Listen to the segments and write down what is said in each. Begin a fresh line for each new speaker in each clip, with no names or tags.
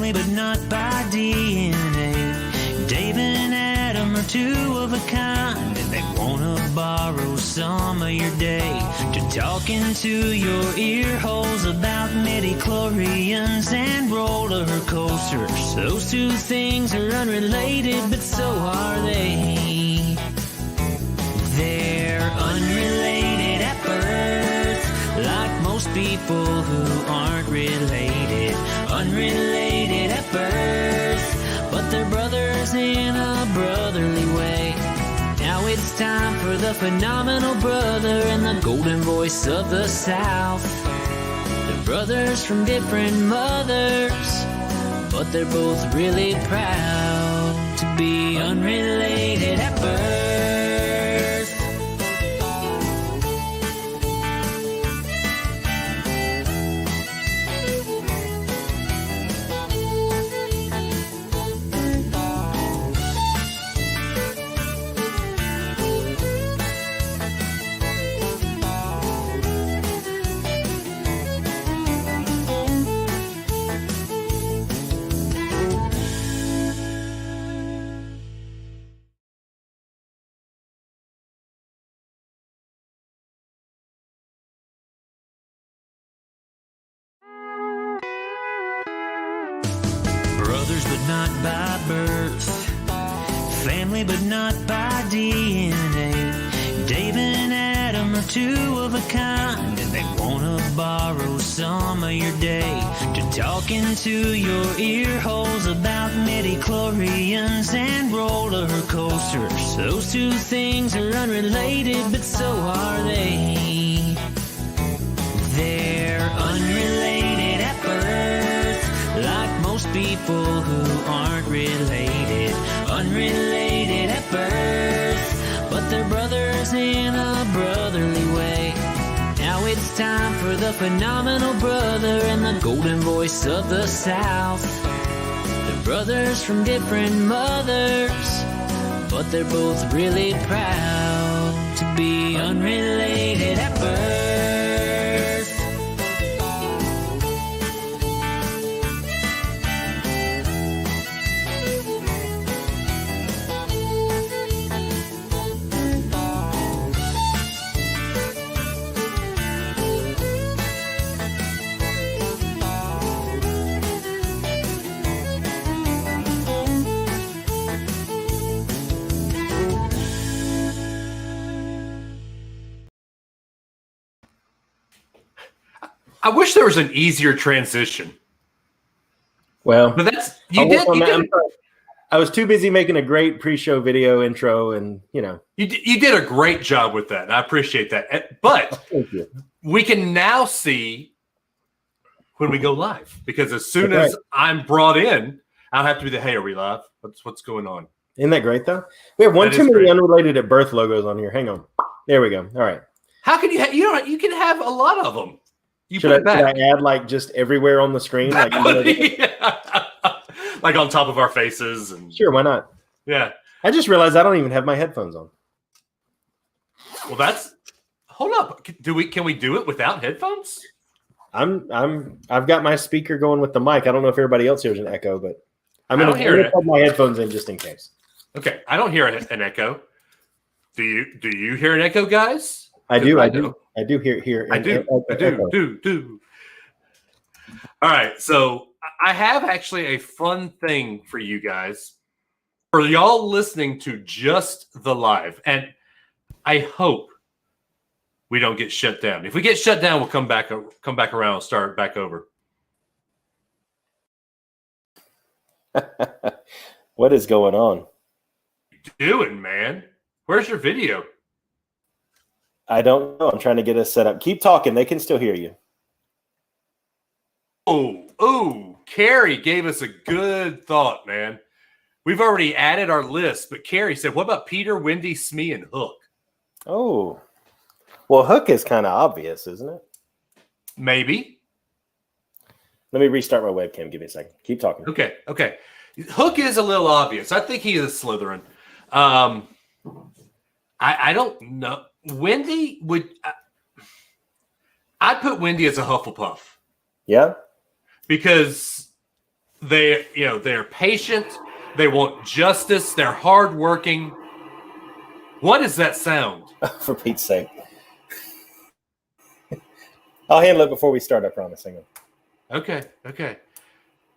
family but not by DNA. Dave and Adam are two of a kind, and they wanna borrow some of your day to talk into your ear holes about midi-chlorians and roller coasters. Those two things are unrelated, but so are they. They're unrelated at birth, like most people who aren't related. Unrelated at birth, but they're brothers in a brotherly way. Now it's time for the phenomenal brother and the golden voice of the South. They're brothers from different mothers, but they're both really proud to be unrelated at birth. Brothers but not by birth, family but not by DNA. Dave and Adam are two of a kind, and they wanna borrow some of your day to talk into your ear holes about midi-chlorians and roller coasters. Those two things are unrelated, but so are they. They're unrelated at birth, like most people who aren't related. Unrelated at birth, but they're brothers in a brotherly way. Now it's time for the phenomenal brother and the golden voice of the South. They're brothers from different mothers, but they're both really proud to be unrelated at birth.
I wish there was an easier transition.
Well,
but that's you did.
I was too busy making a great pre-show video intro, and you
did a great job with that. And I appreciate that. But
thank you.
We can now see when we go live, because as soon as I'm brought in, I'll have to be the hey, are we live? What's going on?
Isn't that great though? We have one too many unrelated at birth logos on here. Hang on. There we go. All right.
How can you? You can have a lot of them.
Should I add like just everywhere on the screen? Like,
like on top of our faces? And
sure, why not?
Yeah.
I just realized I don't even have my headphones on.
Well, hold up. Can we do it without headphones?
I've got my speaker going with the mic. I don't know if everybody else hears an echo, but I'm gonna put my headphones in just in case.
Okay. I don't hear an echo. Do you hear an echo, guys?
I do hear.
I do. All right, so I have actually a fun thing for you guys, for y'all listening to just the live, and I hope we don't get shut down. If we get shut down, we'll come back around and start back over.
What is going on?
What are you doing, man? Where's your video?
I don't know. I'm trying to get us set up. Keep talking. They can still hear you.
Oh, Carrie gave us a good thought, man. We've already added our list, but Carrie said, what about Peter, Wendy, Smee, and Hook?
Oh. Well, Hook is kind of obvious, isn't it?
Maybe.
Let me restart my webcam. Give me a second. Keep talking.
Okay. Hook is a little obvious. I think he is a Slytherin. I don't know. Wendy would. I'd put Wendy as a Hufflepuff.
Yeah.
Because they're patient. They want justice. They're hardworking. What is that sound?
For Pete's sake. I'll handle it before we start, I promise. Hang on.
Okay.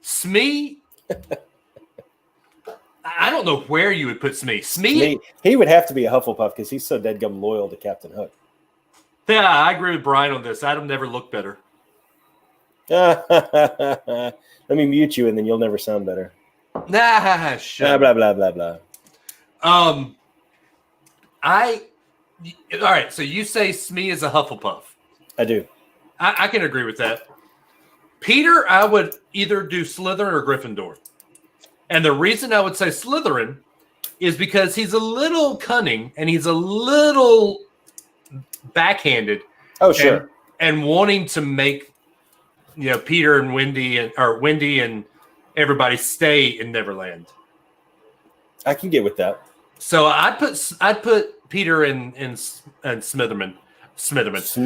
Smee. I don't know where you would put Smee. Smee.
He would have to be a Hufflepuff because he's so deadgum loyal to Captain Hook.
Yeah, I agree with Brian on this. Adam never looked better.
Let me mute you, and then you'll never sound better.
Nah, shut
blah blah blah blah.
All right. So you say Smee is a Hufflepuff.
I do.
I can agree with that. Peter, I would either do Slytherin or Gryffindor. And the reason I would say Slytherin is because he's a little cunning and he's a little backhanded.
Oh, sure.
And wanting to make Peter and Wendy and everybody stay in Neverland.
I can get with that.
So I'd put Peter and Slytherin.
Slytherin.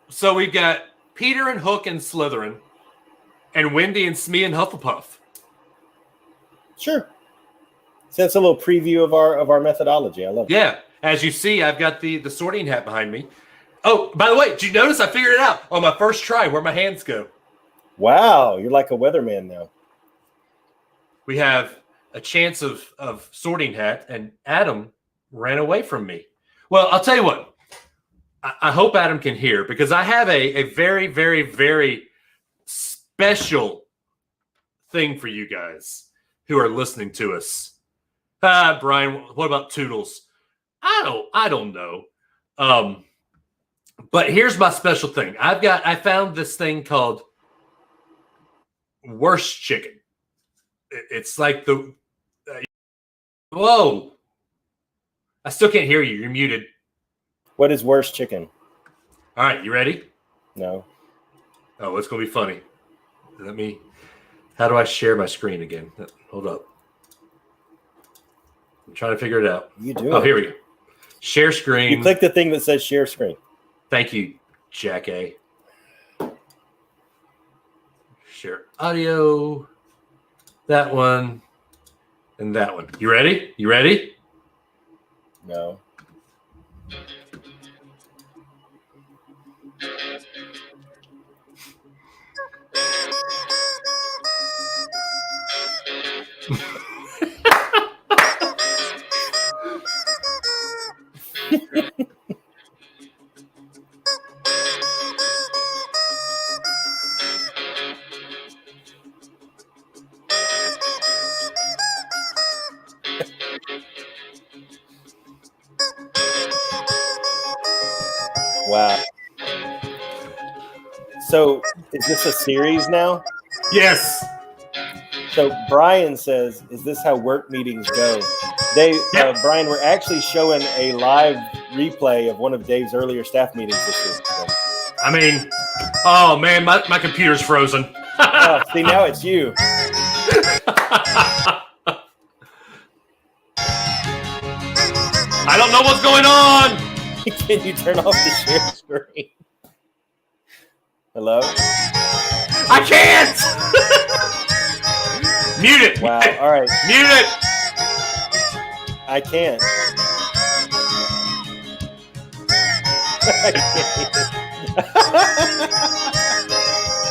So we've got Peter and Hook and Slytherin, and Wendy and Smee and Hufflepuff.
Sure. So that's a little preview of our methodology. I love it.
Yeah. As you see, I've got the sorting hat behind me. Oh, by the way, did you notice I figured it out on my first try where my hands go?
Wow, you're like a weatherman now.
We have a chance of sorting hat, and Adam ran away from me. Well, I'll tell you what. I hope Adam can hear, because I have a very, very, very special thing for you guys who are listening to us. Brian, what about Toodles? I don't know. But here's my special thing. I found this thing called Worst Chicken. It's like whoa. I still can't hear you. You're muted.
What is Worst Chicken?
All right, you ready?
No.
Oh, it's going to be funny. How do I share my screen again? Hold up. I'm trying to figure it out.
You do.
Oh, here we go. Share screen.
You click the thing that says share screen.
Thank you, Jack A. Share audio. That one. And that one. You ready?
No. Wow. So, is this a series now?
Yes.
So Brian says, "Is this how work meetings go?" Brian, we're actually showing a live replay of one of Dave's earlier staff meetings this week. So.
Oh man, my computer's frozen.
Oh, see, now it's you.
I don't know what's going on.
Can you turn off the share screen? Hello?
I can't. Mute it.
Wow. All right.
Mute it.
I can't.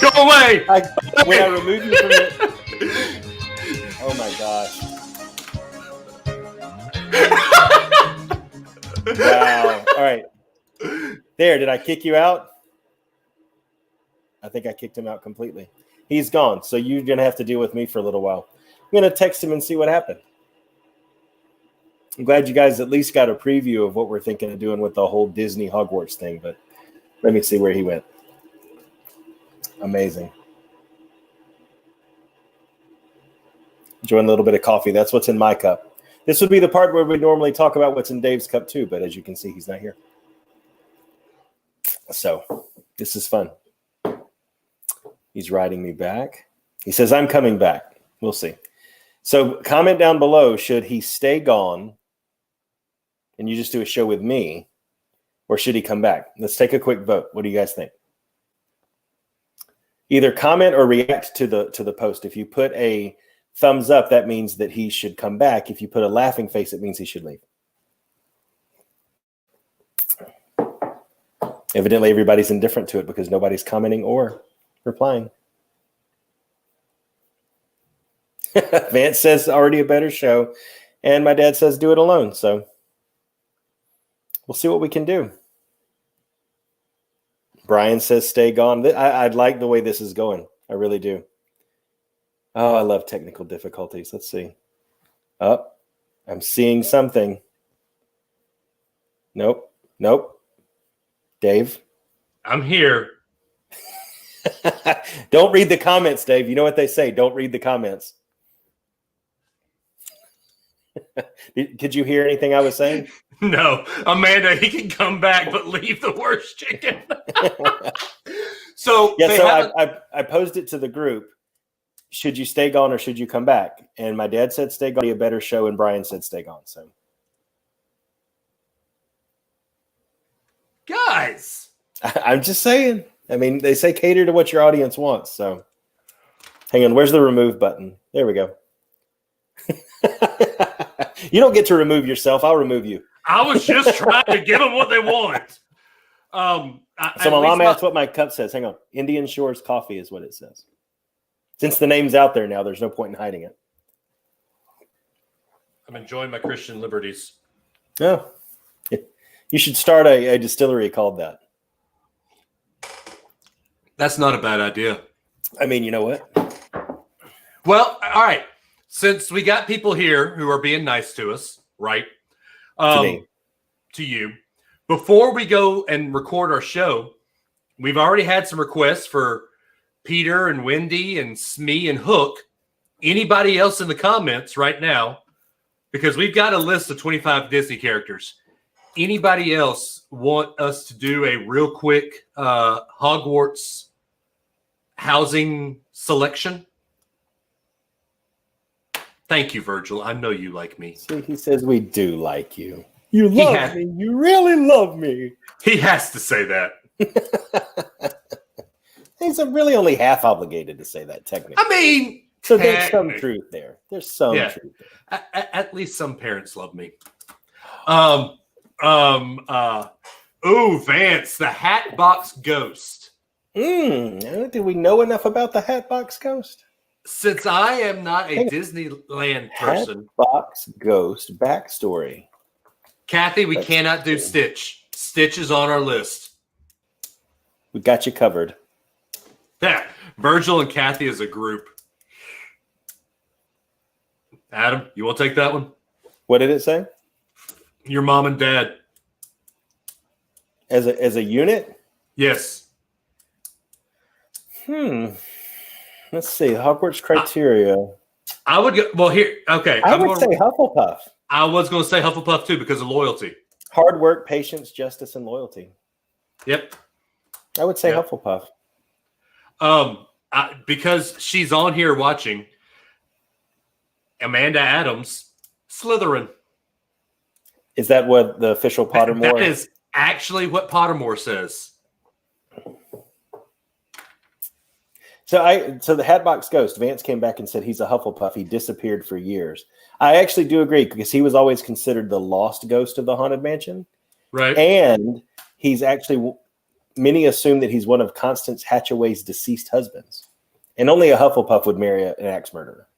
Go away.
When I remove you from it. Oh my gosh. Wow. All right. There. Did I kick you out? I think I kicked him out completely. He's gone. So you're going to have to deal with me for a little while. I'm going to text him and see what happened. I'm glad you guys at least got a preview of what we're thinking of doing with the whole Disney Hogwarts thing, but let me see where he went. Amazing. Enjoying a little bit of coffee. That's what's in my cup. This would be the part where we normally talk about what's in Dave's cup too, but as you can see, he's not here. So this is fun. He's writing me back. He says, "I'm coming back." We'll see. So comment down below, should he stay gone and you just do a show with me, or should he come back? Let's take a quick vote. What do you guys think? Either comment or react to the post. If you put a thumbs up, that means that he should come back. If you put a laughing face, it means he should leave. Evidently, everybody's indifferent to it because nobody's commenting or replying. Vance says already a better show, and my dad says do it alone. So we'll see what we can do. Brian says stay gone. I'd like the way this is going. I really do. Oh, I love technical difficulties. Let's see. Oh, I'm seeing something. Nope. Dave?
I'm here.
Don't read the comments, Dave. You know what they say. Don't read the comments. Could you hear anything I was saying?
No. Amanda, he can come back, but leave the worst chicken. So
I posed it to the group. Should you stay gone or should you come back? And my dad said stay gone. Be a better show, and Brian said stay gone. So,
guys,
I'm just saying. I mean, they say cater to what your audience wants. So, hang on. Where's the remove button? There we go. You don't get to remove yourself. I'll remove you.
I was just trying to give them what they want.
So my mom asked what my cup says. Hang on. Indian Shores Coffee is what it says. Since the name's out there now, there's no point in hiding it.
I'm enjoying my Christian liberties.
Yeah. You should start a distillery called that.
That's not a bad idea.
I mean, you know what?
Well, all right. Since we got people here who are being nice to us, right? To you. Before we go and record our show, we've already had some requests for Peter and Wendy and Smee and Hook. Anybody else in the comments right now? Because we've got a list of 25 Disney characters. Anybody else want us to do a real quick Hogwarts housing selection? Thank you, Virgil. I know you like me.
See, he says we do like you. You love me. You really love me.
He has to say that.
He's really only half obligated to say that, technically.
I mean,
so there's some truth there. There's some truth there.
At least some parents love me. Vance, the Hatbox Ghost.
Do we know enough about the Hatbox Ghost?
Since I am not a Disneyland person.
Hatbox Ghost backstory.
Kathy, we cannot do Stitch. Stitch is on our list.
We got you covered.
Yeah, Virgil and Kathy as a group. Adam, you want to take that one?
What did it say?
Your mom and dad.
As a unit?
Yes.
Let's see. Hogwarts criteria.
I would go. Well, here. Okay.
I would say Hufflepuff.
I was going to say Hufflepuff too because of loyalty.
Hard work, patience, justice, and loyalty.
Yep.
I would say Hufflepuff.
Because she's on here watching. Amanda Adams, Slytherin.
Is that what the official Pottermore?
That is actually what Pottermore says.
So the Hatbox Ghost, Vance came back and said he's a Hufflepuff. He disappeared for years. I actually do agree because he was always considered the lost ghost of the Haunted Mansion.
Right.
And he's actually, many assume that he's one of Constance Hatchaway's deceased husbands. And only a Hufflepuff would marry an axe murderer.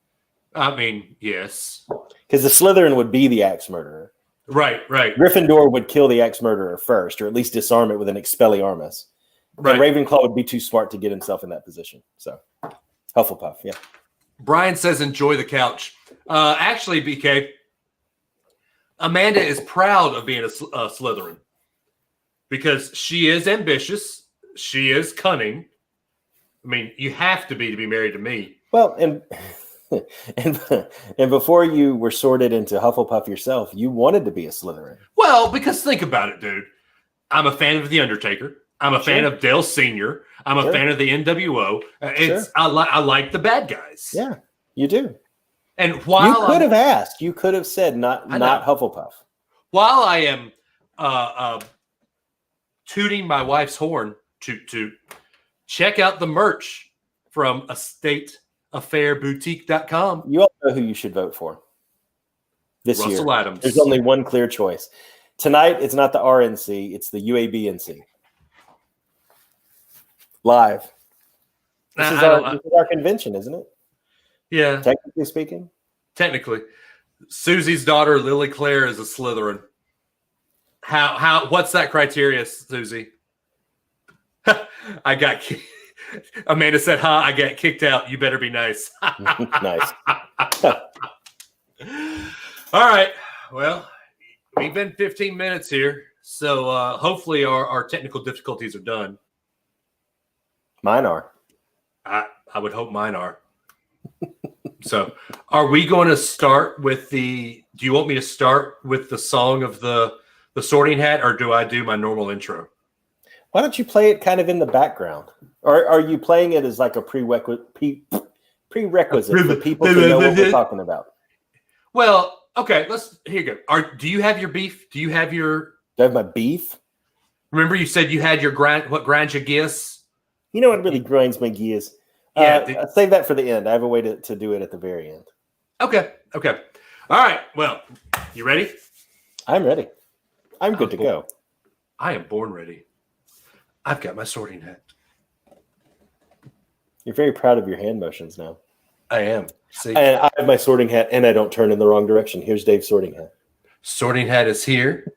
I mean, yes.
Because the Slytherin would be the axe murderer.
Right.
Gryffindor would kill the axe murderer first, or at least disarm it with an Expelliarmus. Right. And Ravenclaw would be too smart to get himself in that position. So, Hufflepuff, yeah.
Brian says, enjoy the couch. Actually, BK, Amanda is proud of being a Slytherin because she is ambitious. She is cunning. I mean, you have to be married to me.
Well, and before you were sorted into Hufflepuff yourself, you wanted to be a Slytherin.
Well, because think about it, dude. I'm a fan of The Undertaker. I'm a fan of Dale Sr. I'm a fan of the NWO. I like the bad guys.
Yeah, you do.
And while
you could have asked, you could have said not Hufflepuff.
While I am tooting my wife's horn to check out the merch from estateaffairboutique.com.
You all know who you should vote for this
Russell
year.
Adams.
There's only one clear choice. Tonight, it's not the RNC, it's the UABNC. Live. This is our convention, isn't it?
Yeah.
Technically speaking.
Technically. Susie's daughter, Lily Claire, is a Slytherin. What's that criteria, Susie? Amanda said, I got kicked out. You better be nice.
Nice.
All right. Well, we've been 15 minutes here. So hopefully our technical difficulties are done.
Mine are.
I would hope mine are. So are we going to start with do you want me to start with the song of the Sorting Hat, or do I do my normal intro?
Why don't you play it kind of in the background? Or are you playing it as like a prerequisite for people to know what we're talking about?
Well, okay, here you go. Do you have your beef? Do you have your...
Do I have my beef?
Remember you said you had your what grinds your gears?
You know what really grinds my gears?
Yeah,
save that for the end. I have a way to do it at the very end.
Okay. All right. Well, you ready?
I'm ready. I'm good to go.
I am born ready. I've got my sorting hat.
You're very proud of your hand motions now.
I am. See?
And I have my sorting hat, and I don't turn in the wrong direction. Here's Dave's sorting hat.
Sorting hat is here.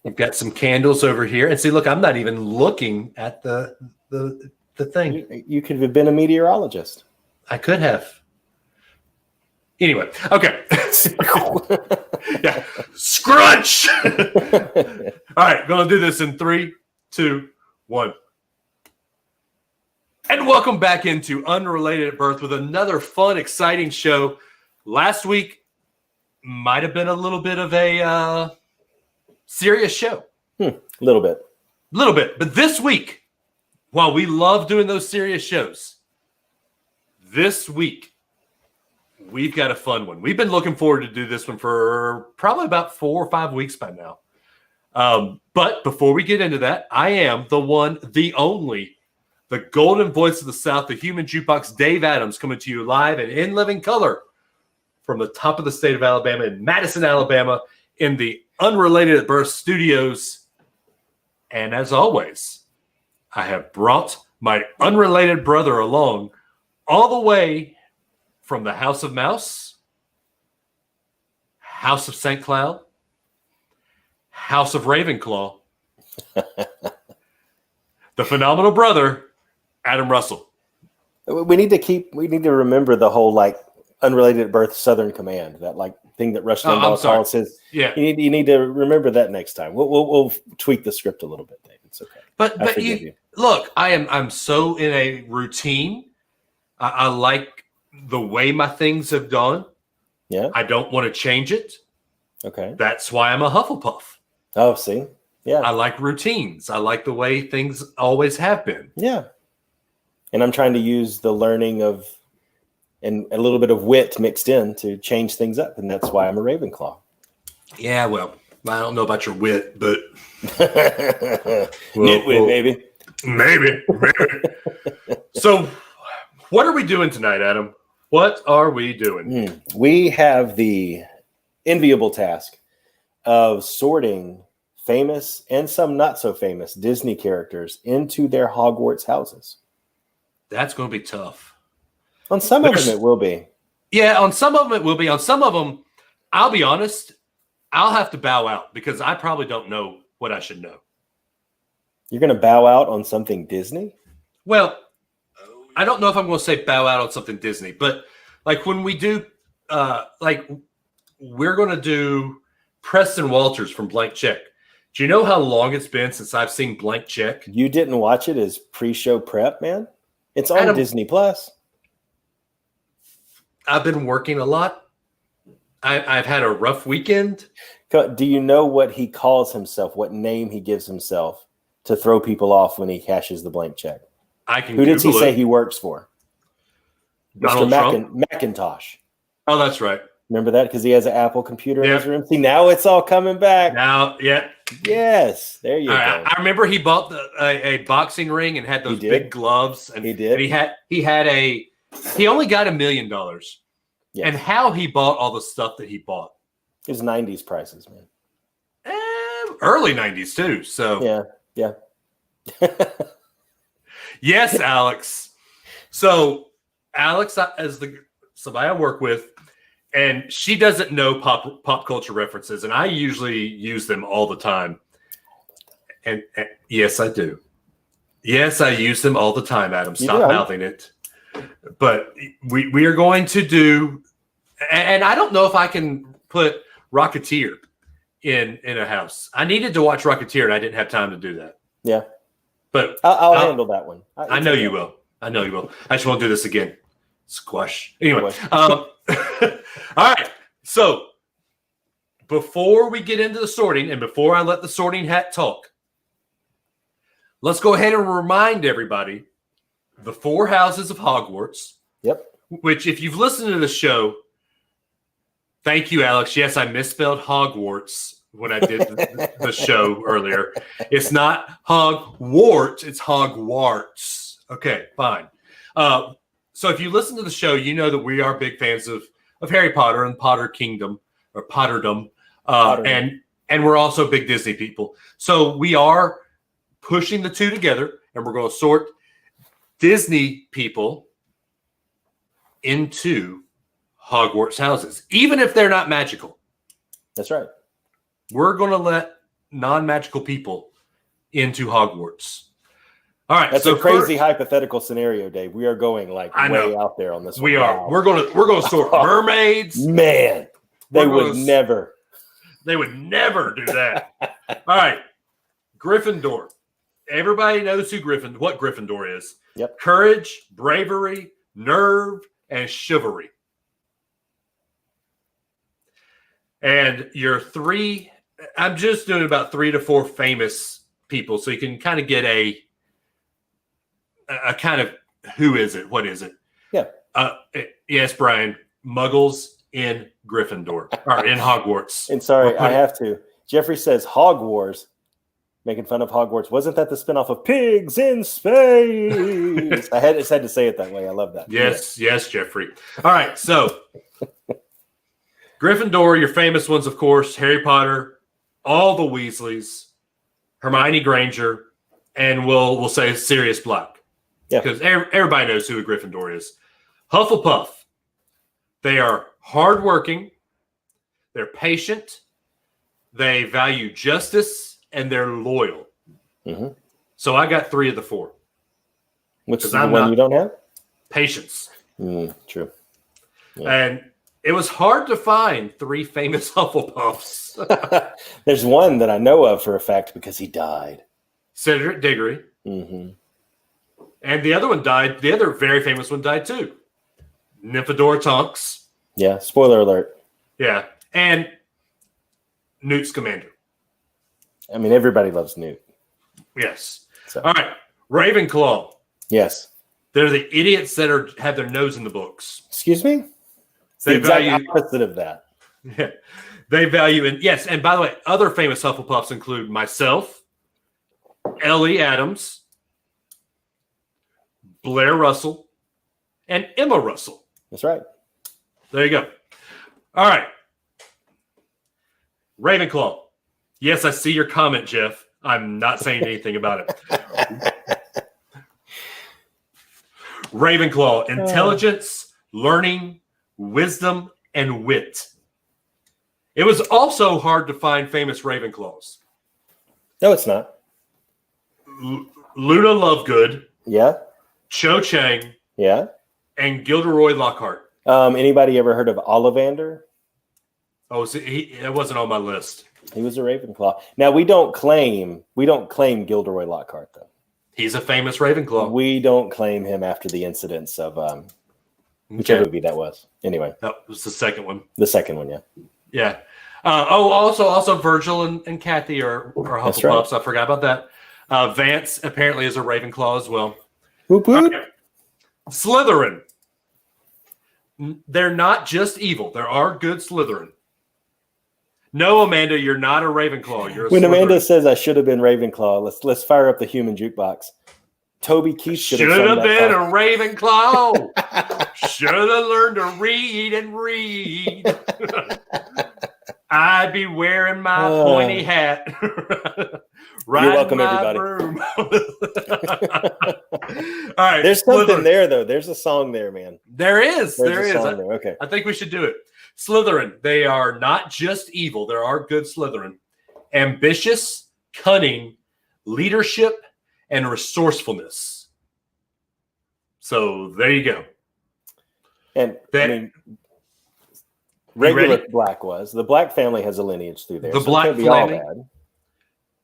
You've got some candles over here. And see, look, I'm not even looking at the thing.
You could have been a meteorologist.
I could have. Anyway, okay. Yeah. Scrunch! All right, going to do this in 3, 2, 1. And welcome back into Unrelated at Birth with another fun, exciting show. Last week might have been a little bit of a serious show.
A little bit.
But this week, while we love doing those serious shows, this week, we've got a fun one. We've been looking forward to do this one for probably about 4 or 5 weeks by now. But before we get into that, I am the one, the only, the golden voice of the South, the human jukebox, Dave Adams, coming to you live and in living color from the top of the state of Alabama in Madison, Alabama, in the Unrelated at Birth studios. And as always, I have brought my unrelated brother along all the way from the House of Mouse, House of St. Cloud, House of Ravenclaw, the phenomenal brother, Adam Russell.
We need to remember the whole like Unrelated at Birth Southern Command, that like thing that Rush Limbaugh calls his.
Yeah,
you need to remember that next time. We'll tweak the script a little bit, Dave. It's okay.
But you look, I'm so in a routine. I like the way my things have done.
Yeah.
I don't want to change it.
Okay.
That's why I'm a Hufflepuff.
Oh, see? Yeah.
I like routines. I like the way things always have been.
Yeah. And I'm trying to use the learning of and a little bit of wit mixed in to change things up. And that's why I'm a Ravenclaw.
Yeah, well, I don't know about your wit, but
Nitwit, baby.
Maybe. So what are we doing tonight, Adam? What are we doing?
We have the enviable task of sorting famous and some not so famous Disney characters into their Hogwarts houses.
That's going to be tough.
On some of them, it will be.
Yeah, on some of them, it will be. On some of them, I'll be honest, I'll have to bow out because I probably don't know what I should know.
You're going to bow out on something Disney?
Well, I don't know if I'm going to say bow out on something Disney, but like when we do, we're going to do Preston Walters from Blank Check. Do you know how long it's been since I've seen Blank Check?
You didn't watch it as pre-show prep, man? It's on Disney Plus.
I've been working a lot. I've had a rough weekend.
Do you know what he calls himself, what name he gives himself to throw people off when he cashes the blank check? Who does he say he works for?
Donald
Mr. Macintosh.
Oh, that's right.
Remember that? Because he has an Apple computer in his room. See, now it's all coming back.
Now, yeah.
Yes, there you
All
go.
right, I remember he bought a boxing ring and had those big gloves. And
he did.
And he only got $1 million.
Yes.
And how he bought all the stuff that he bought.
It was 90s prices, man.
Early 90s too. So
yeah.
Yes, Alex. So Alex is somebody I work with, and she doesn't know pop culture references, and I usually use them all the time. And yes, I do. Yes, I use them all the time, Adam. Stop mouthing it. But we are going to do, and I don't know if I can put Rocketeer in a house. I needed to watch Rocketeer, and I didn't have time to do that.
Yeah.
But
I'll handle that one.
I know you will. I know you will. I just won't do this again. Squash. Anyway. All right. So before we get into the sorting and before I let the sorting hat talk, let's go ahead and remind everybody the 4 houses of Hogwarts.
Yep.
Which, if you've listened to the show, thank you, Alex. Yes, I misspelled Hogwarts when I did the show earlier. It's not Hogwarts, it's Hogwarts. Okay, fine. So if you listen to the show, you know that we are big fans of Harry Potter and Potter Kingdom or Potterdom. And we're also big Disney people. So we are pushing the two together, and we're going to sort Disney people into Hogwarts houses, even if they're not magical.
That's right.
We're going to let non-magical people into Hogwarts. All right.
That's a crazy hypothetical scenario, Dave. We are going way out there on this.
We are. We're going to sort mermaids.
Man, they would never
do that. All right. Gryffindor. Everybody knows what Gryffindor is.
Yep.
Courage, bravery, nerve, and chivalry. And your 3, I'm just doing about 3 to 4 famous people, so you can kind of get a kind of who is it? What is it?
Yeah.
Yes, Brian. Muggles in Gryffindor or in Hogwarts.
And sorry, I have to. Jeffrey says Hogwarts, making fun of Hogwarts. Wasn't that the spinoff of Pigs in Space? I just had to say it that way. I love that.
Yes, Jeffrey. All right, so Gryffindor, your famous ones, of course, Harry Potter, all the Weasleys, Hermione Granger, and we'll say Sirius Black.
Yeah.
Because everybody knows who a Gryffindor is. Hufflepuff, they are hardworking, they're patient, they value justice, and they're loyal.
Mm-hmm.
So I got 3 of the 4.
Which is the one you don't have?
Patience.
True. Yeah.
And it was hard to find 3 famous Hufflepuffs.
There's one that I know of for a fact because he died.
Cedric Diggory.
Mm-hmm.
And the other one died. The other very famous one died too. Nymphadora Tonks.
Yeah, spoiler alert.
Yeah. And Newt Scamander.
I mean, everybody loves Newt.
Yes.
So.
All right. Ravenclaw.
Yes.
They're the idiots that have their nose in the books.
Excuse me? It's the exact opposite of that.
Yeah. They value, and yes, and by the way, other famous Hufflepuffs include myself, Ellie Adams, Blair Russell, and Emma Russell.
That's right.
There you go. All right. Ravenclaw. Yes, I see your comment, Jeff. I'm not saying anything about it. Ravenclaw. Intelligence, learning, wisdom, and wit. It was also hard to find famous Ravenclaws.
No, it's not.
Luna Lovegood.
Yeah.
Cho Chang.
Yeah.
And Gilderoy Lockhart.
Anybody ever heard of Ollivander?
Oh, so it wasn't on my list.
He was a Ravenclaw. Now we don't claim Gilderoy Lockhart though.
He's a famous Ravenclaw.
We don't claim him after the incidents of whichever movie that was. Anyway,
that was the second one.
The second one, yeah.
Yeah. Also Virgil and Kathy are Hufflepuffs. Right. I forgot about that. Vance apparently is a Ravenclaw as well.
Whoop, whoop.
Okay. Slytherin. They're not just evil. There are good Slytherin. No, Amanda, you're not a Ravenclaw. You're a
When Amanda
Slytherin.
says I should have been Ravenclaw, let's fire up the human jukebox. Toby Keith should
Should
have
have been a
sung
Ravenclaw. Should have learned to read and read. I'd be wearing my pointy hat.
You're welcome, everybody.
All right.
There's something there, though. There's a song there, man.
There is.
There's
There
a
is.
song there. Okay.
I think we should do it. Slytherin. They are not just evil. There are good Slytherin. Ambitious, cunning, leadership, and resourcefulness. So there you go.
And
That-
I mean, regular
ready?
Black was. The Black family has a lineage through there.
The
so
Black
it can't be all
family?
bad.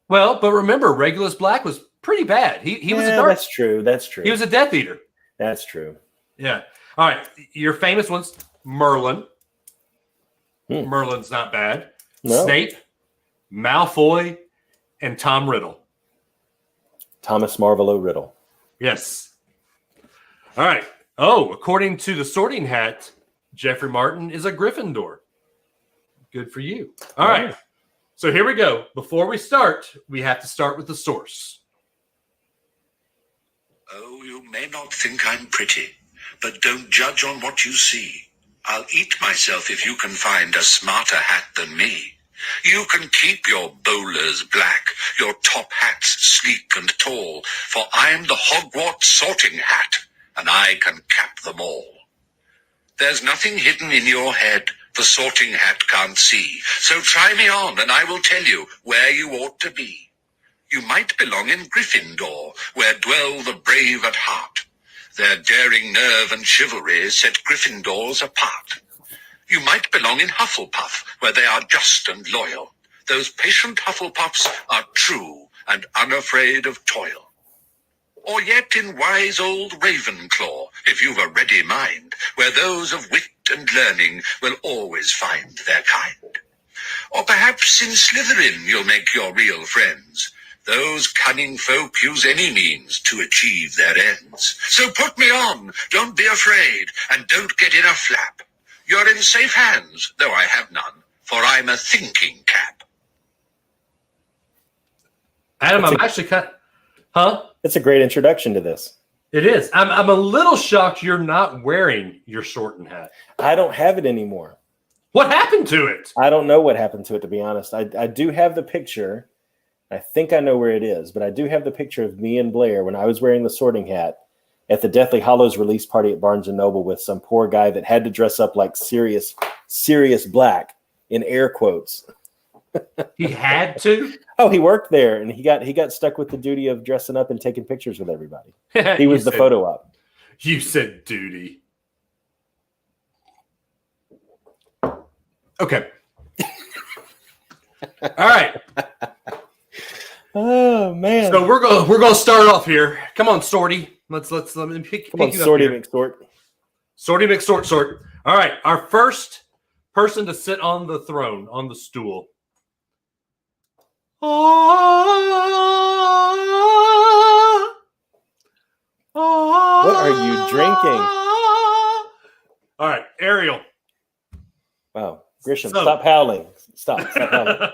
Well, but remember, Regulus Black was pretty bad. He was a dark.
That's true. That's true.
He was a Death Eater.
That's true.
Yeah. All right. Your famous ones: Merlin. Merlin's not bad.
No.
Snape, Malfoy, and Tom Riddle.
Thomas Marvolo Riddle.
Yes. All right. Oh, according to the Sorting Hat, Jeffrey Martin is a Gryffindor. Good for you. All right. So here we go. Before we start, we have to start with the source.
Oh, you may not think I'm pretty, but don't judge on what you see. I'll eat myself if you can find a smarter hat than me. You can keep your bowlers black, your top hats sleek and tall, for I'm the Hogwarts sorting hat, and I can cap them all. There's nothing hidden in your head the sorting hat can't see, so try me on and I will tell you where you ought to be. You might belong in Gryffindor, where dwell the brave at heart. Their daring nerve and chivalry set Gryffindors apart. You might belong in Hufflepuff, where they are just and loyal. Those patient Hufflepuffs are true and unafraid of toil. Or yet in wise old Ravenclaw, if you've a ready mind, where those of wit and learning will always find their kind. Or perhaps in Slytherin you'll make your real friends. Those cunning folk use any means to achieve their ends. So put me on, don't be afraid, and don't get in a flap. You're in safe hands, though I have none, for I'm a thinking cap.
Adam, I'm actually kind of, huh?
That's a great introduction to this.
It is. I'm a little shocked you're not wearing your Sorting Hat.
I don't have it anymore.
What happened to it?
I don't know what happened to it, to be honest. I do have the picture. I think I know where it is, but I do have the picture of me and Blair when I was wearing the Sorting Hat at the Deathly Hallows release party at Barnes & Noble with some poor guy that had to dress up like Sirius Black, in air quotes.
He had to?
Oh, he worked there, and he got stuck with the duty of dressing up and taking pictures with everybody. He
You
was the
said-
photo op.
You said duty. Okay. All right.
Oh man!
So we're gonna start off here. Come on, Sorty. Let me pick
Come on,
you up
Sorty
here.
McSort.
Sorty McSort. All right, our first person to sit on the throne, on the stool.
What are you drinking?
All right, Ariel.
Wow, Grisham,
So-
stop howling! Stop howling!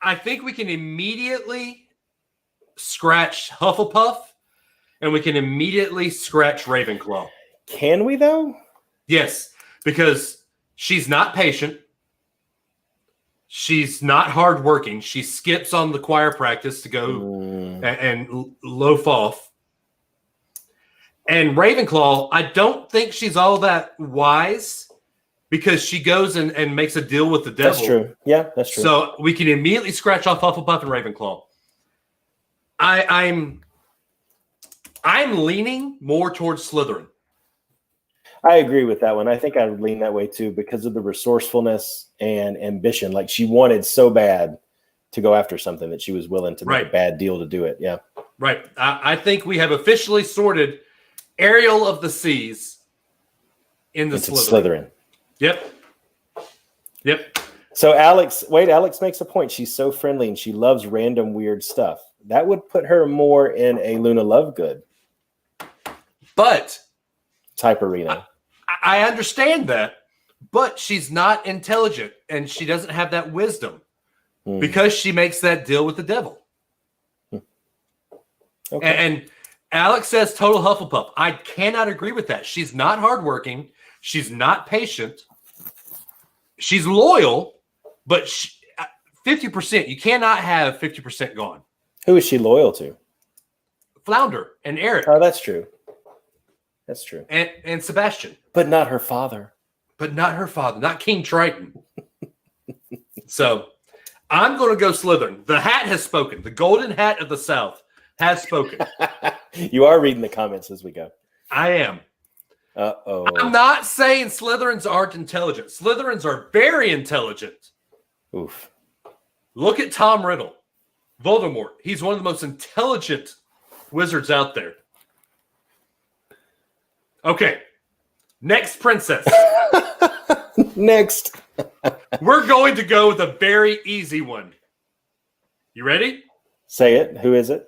I think we can immediately scratch Hufflepuff, and we can immediately scratch Ravenclaw.
Can we though?
Yes, because she's not patient. She's not hardworking. She skips on the choir practice to go and loaf off. And Ravenclaw, I don't think she's all that wise because she goes and makes a deal with the devil.
That's true. Yeah, that's true.
So we can immediately scratch off Hufflepuff and Ravenclaw. I'm leaning more towards Slytherin.
I agree with that one. I think I would lean that way too because of the resourcefulness and ambition. Like she wanted so bad to go after something that she was willing to make a bad deal to do it. Yeah.
Right. I think we have officially sorted Ariel of the Seas into Slytherin. Yep.
So Alex makes a point. She's so friendly and she loves random weird stuff. That would put her more in a Luna Lovegood
But
type arena.
I understand that. but she's not intelligent and she doesn't have that wisdom
Hmm.
because she makes that deal with the devil.
Okay.
And Alex says total Hufflepuff. I cannot agree with that. She's not hardworking. She's not patient. She's loyal, but 50%. You cannot have 50% gone.
Who is she loyal to?
Flounder and Eric
Oh, that's true. That's true.
and Sebastian,
But not her father.
but not her father, not King Triton. So I'm going to go Slytherin. The hat has spoken. The golden hat of the South has spoken.
You are reading the comments as we go.
I am.
Uh-oh.
I'm not saying Slytherins aren't intelligent. Slytherins are very intelligent.
Oof.
Look at Tom Riddle. Voldemort. He's one of the most intelligent wizards out there. Okay. Next princess.
Next.
We're going to go with a very easy one. You ready?
Say it. Who is it?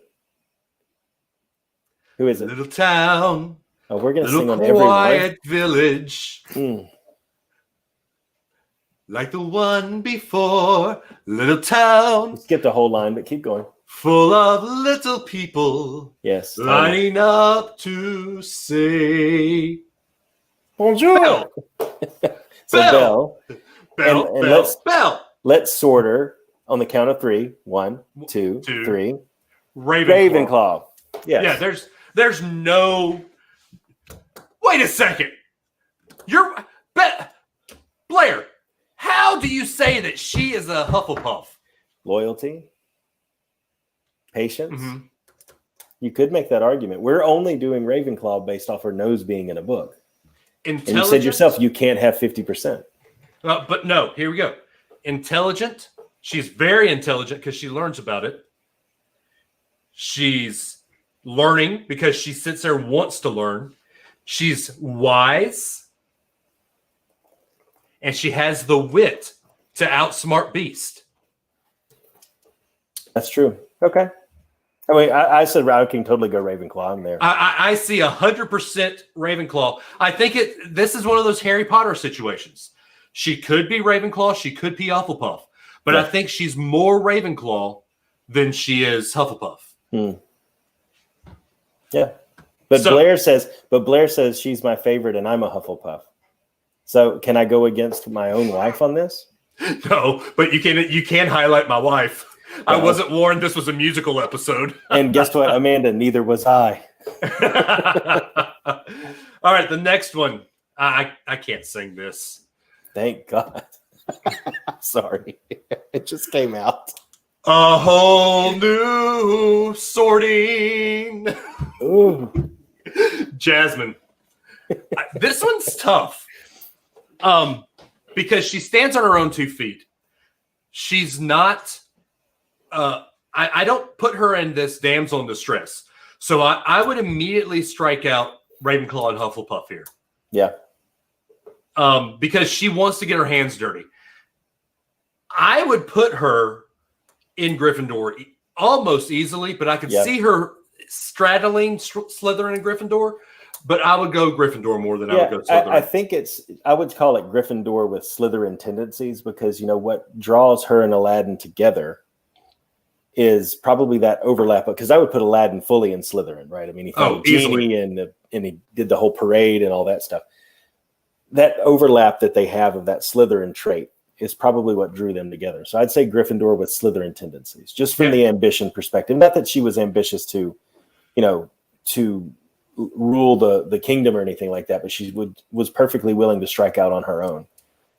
Who is it?
Little town.
Oh, we're going to sing
Little
on every word.
quiet village.
Mm.
Like the one before. Little town.
Skip the whole line, but keep going.
Full of little people.
Yes.
Lining up to say.
Bonjour.
Bell.
So
Bell.
Bell.
Bell.
And
Bell. Bell.
Let's sort her on the count of 3. 1, 2,
Two.
3.
Ravenclaw.
Ravenclaw. Yes.
Yeah, there's no. Wait a second. Blair, how do you say that she is a Hufflepuff?
Loyalty. Patience.
Mhm.
You could make that argument. We're only doing Ravenclaw based off her nose being in a book. And you said yourself you can't have 50%.
But no, here we go. Intelligent. She's very intelligent because she learns about it. She's learning because she sits there and wants to learn. She's wise. And she has the wit to outsmart Beast.
That's true. Okay. I mean, I said I can totally go Ravenclaw. I'm there.
I see 100% Ravenclaw. I think this is one of those Harry Potter situations. She could be Ravenclaw. She could be Hufflepuff. But
Yeah.
I think she's more Ravenclaw than she is Hufflepuff.
Yeah. But
So-
Blair says she's my favorite and I'm a Hufflepuff. So can I go against my own wife on this?
No, but you can highlight my wife. I
No.
wasn't warned this was a musical episode.
And guess what, Amanda? Neither was I.
All right, the next one. I can't sing this.
Thank God. Sorry. It just came out.
A whole new sorting.
Ooh.
Jasmine. This one's tough. Because she stands on her own 2 feet. She's not I don't put her in this damsel in distress. So I would immediately strike out Ravenclaw and Hufflepuff here.
Yeah.
Because she wants to get her hands dirty. I would put her in Gryffindor almost easily, but I could see her straddling Slytherin and Gryffindor. But I would go Gryffindor more than I would go Slytherin.
I think I would call it Gryffindor with Slytherin tendencies because, you know, what draws her and Aladdin together is probably that overlap. Because I would put Aladdin fully in Slytherin, right? I mean, he found a genie and he did the whole parade and all that stuff. That overlap that they have of that Slytherin trait is probably what drew them together. So I'd say Gryffindor with Slytherin tendencies, just from the ambition perspective. Not that she was ambitious to, to rule the kingdom or anything like that, but she was perfectly willing to strike out on her own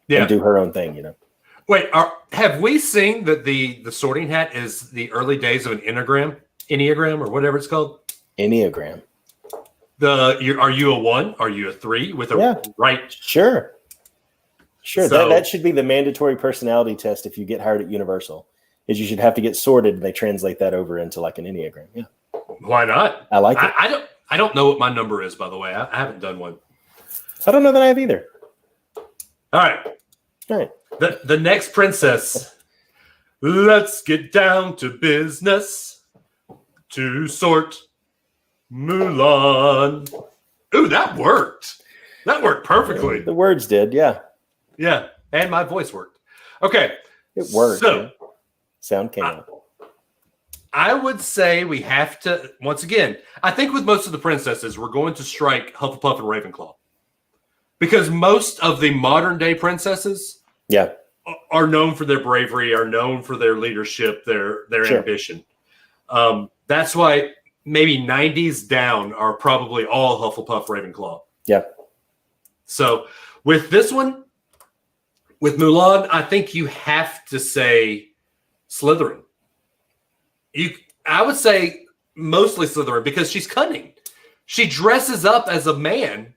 and do her own thing,
Wait, have we seen that the sorting hat is the early days of an Enneagram or whatever it's called?
Enneagram.
Are you a 1? Are you a 3 with a right?
Sure.
So,
that should be the mandatory personality test if you get hired at Universal. Is you should have to get sorted and they translate that over into like an Enneagram. Yeah.
Why not?
I like it.
I don't know what my number is, by the way. I haven't done one.
I don't know that I have either.
All right. The next princess. Let's get down to business to sort Mulan. Ooh, that worked. That worked perfectly.
The words did, yeah.
Yeah, and my voice worked. Okay.
It worked.
So,
man. Sound came out.
I would say we have to, once again, I think with most of the princesses, we're going to strike Hufflepuff and Ravenclaw. Because most of the modern day princesses are known for their bravery, are known for their leadership, their ambition. That's why maybe 90s down are probably all Hufflepuff, Ravenclaw.
Yeah.
So with this one, with Mulan, I think you have to say Slytherin. I would say mostly Slytherin because she's cunning. She dresses up as a man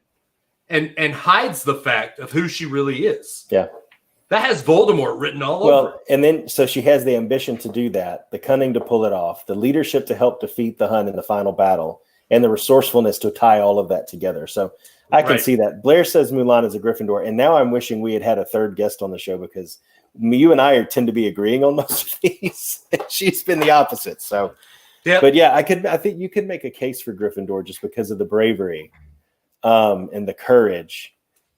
and hides the fact of who she really is.
Yeah.
That has Voldemort written all over it.
And then so she has the ambition to do that, the cunning to pull it off, the leadership to help defeat the Hun in the final battle, and the resourcefulness to tie all of that together. So I can see that. Blair says Mulan is a Gryffindor, and now I'm wishing we had a third guest on the show because you and I tend to be agreeing on most of these. She's been the opposite. So, but yeah, I think you could make a case for Gryffindor just because of the bravery and the courage.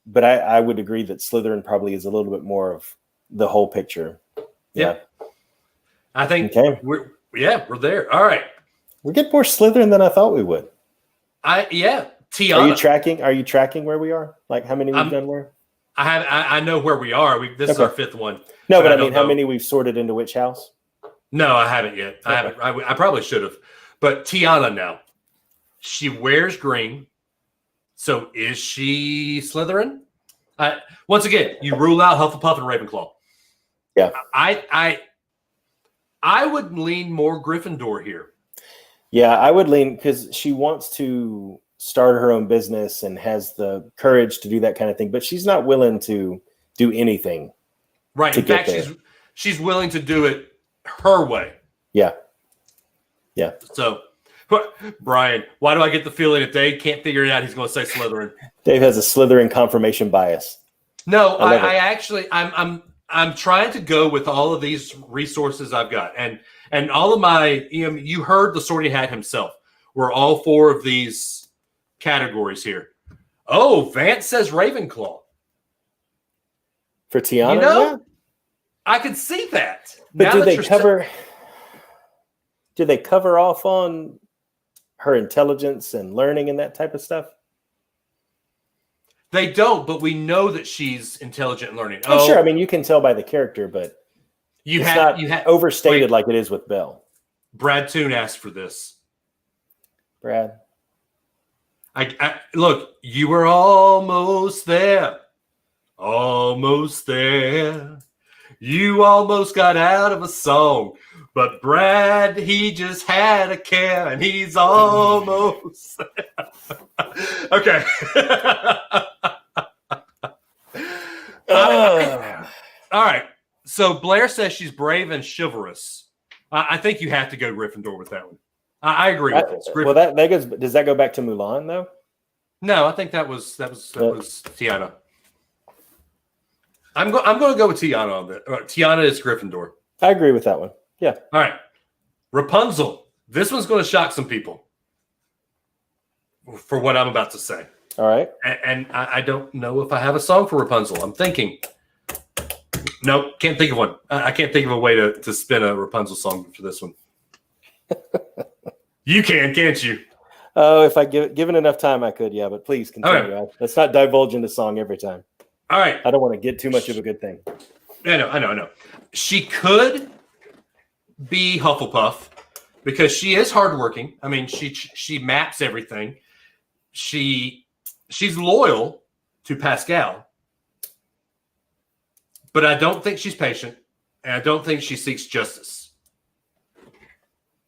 But I would agree that Slytherin probably is a little bit more of the whole picture. Yeah.
I think we're there. All right.
We get more Slytherin than I thought we would.
Tiana.
Are you tracking where we are? Like how many we've done where?
I know where we are. This is our fifth one.
No, but I mean, how many we've sorted into which house?
No, I haven't yet. I haven't. I probably should have. But Tiana now, she wears green. So is she Slytherin? Once again, you rule out Hufflepuff and Ravenclaw.
Yeah.
I would lean more Gryffindor here.
Yeah, I would lean because she wants to start her own business and has the courage to do that kind of thing, but she's not willing to do anything.
Right. In fact, she's willing to do it her way.
Yeah. Yeah.
So, Brian, why do I get the feeling if Dave can't figure it out, he's going to say Slytherin?
Dave has a Slytherin confirmation bias.
No, I actually, I'm trying to go with all of these resources I've got, and all of my, you heard the Sorting Hat himself. We're all four of these categories here. Oh, Vance says Ravenclaw.
For Tiana,
I could see that.
But do they cover off on her intelligence and learning and that type of stuff?
They don't, but we know that she's intelligent and learning.
Oh, sure. I mean, you can tell by the character, but it's not overstated like it is with Belle.
Brad Toon asked for this.
Brad.
Look, you were almost there. Almost there. You almost got out of a song. But Brad, he just had a care, and he's almost there. Okay. All right. So Blair says she's brave and chivalrous. I think you have to go Gryffindor with that one. I agree with this.
Well, that goes. Does that go back to Mulan though?
No, I think that was Tiana. I'm going to go with Tiana on that. Tiana is Gryffindor.
I agree with that one. Yeah.
All right. Rapunzel. This one's going to shock some people for what I'm about to say.
All right.
And I don't know if I have a song for Rapunzel. I'm thinking. Nope, can't think of one. I can't think of a way to spin a Rapunzel song for this one. You can't you?
Oh, if I given enough time, I could. Yeah, but please continue. Right. Let's not divulge into song every time.
All right.
I don't want to get too much of a good thing.
I know. She could be Hufflepuff because she is hardworking. I mean, she maps everything. She's loyal to Pascal, but I don't think she's patient, and I don't think she seeks justice.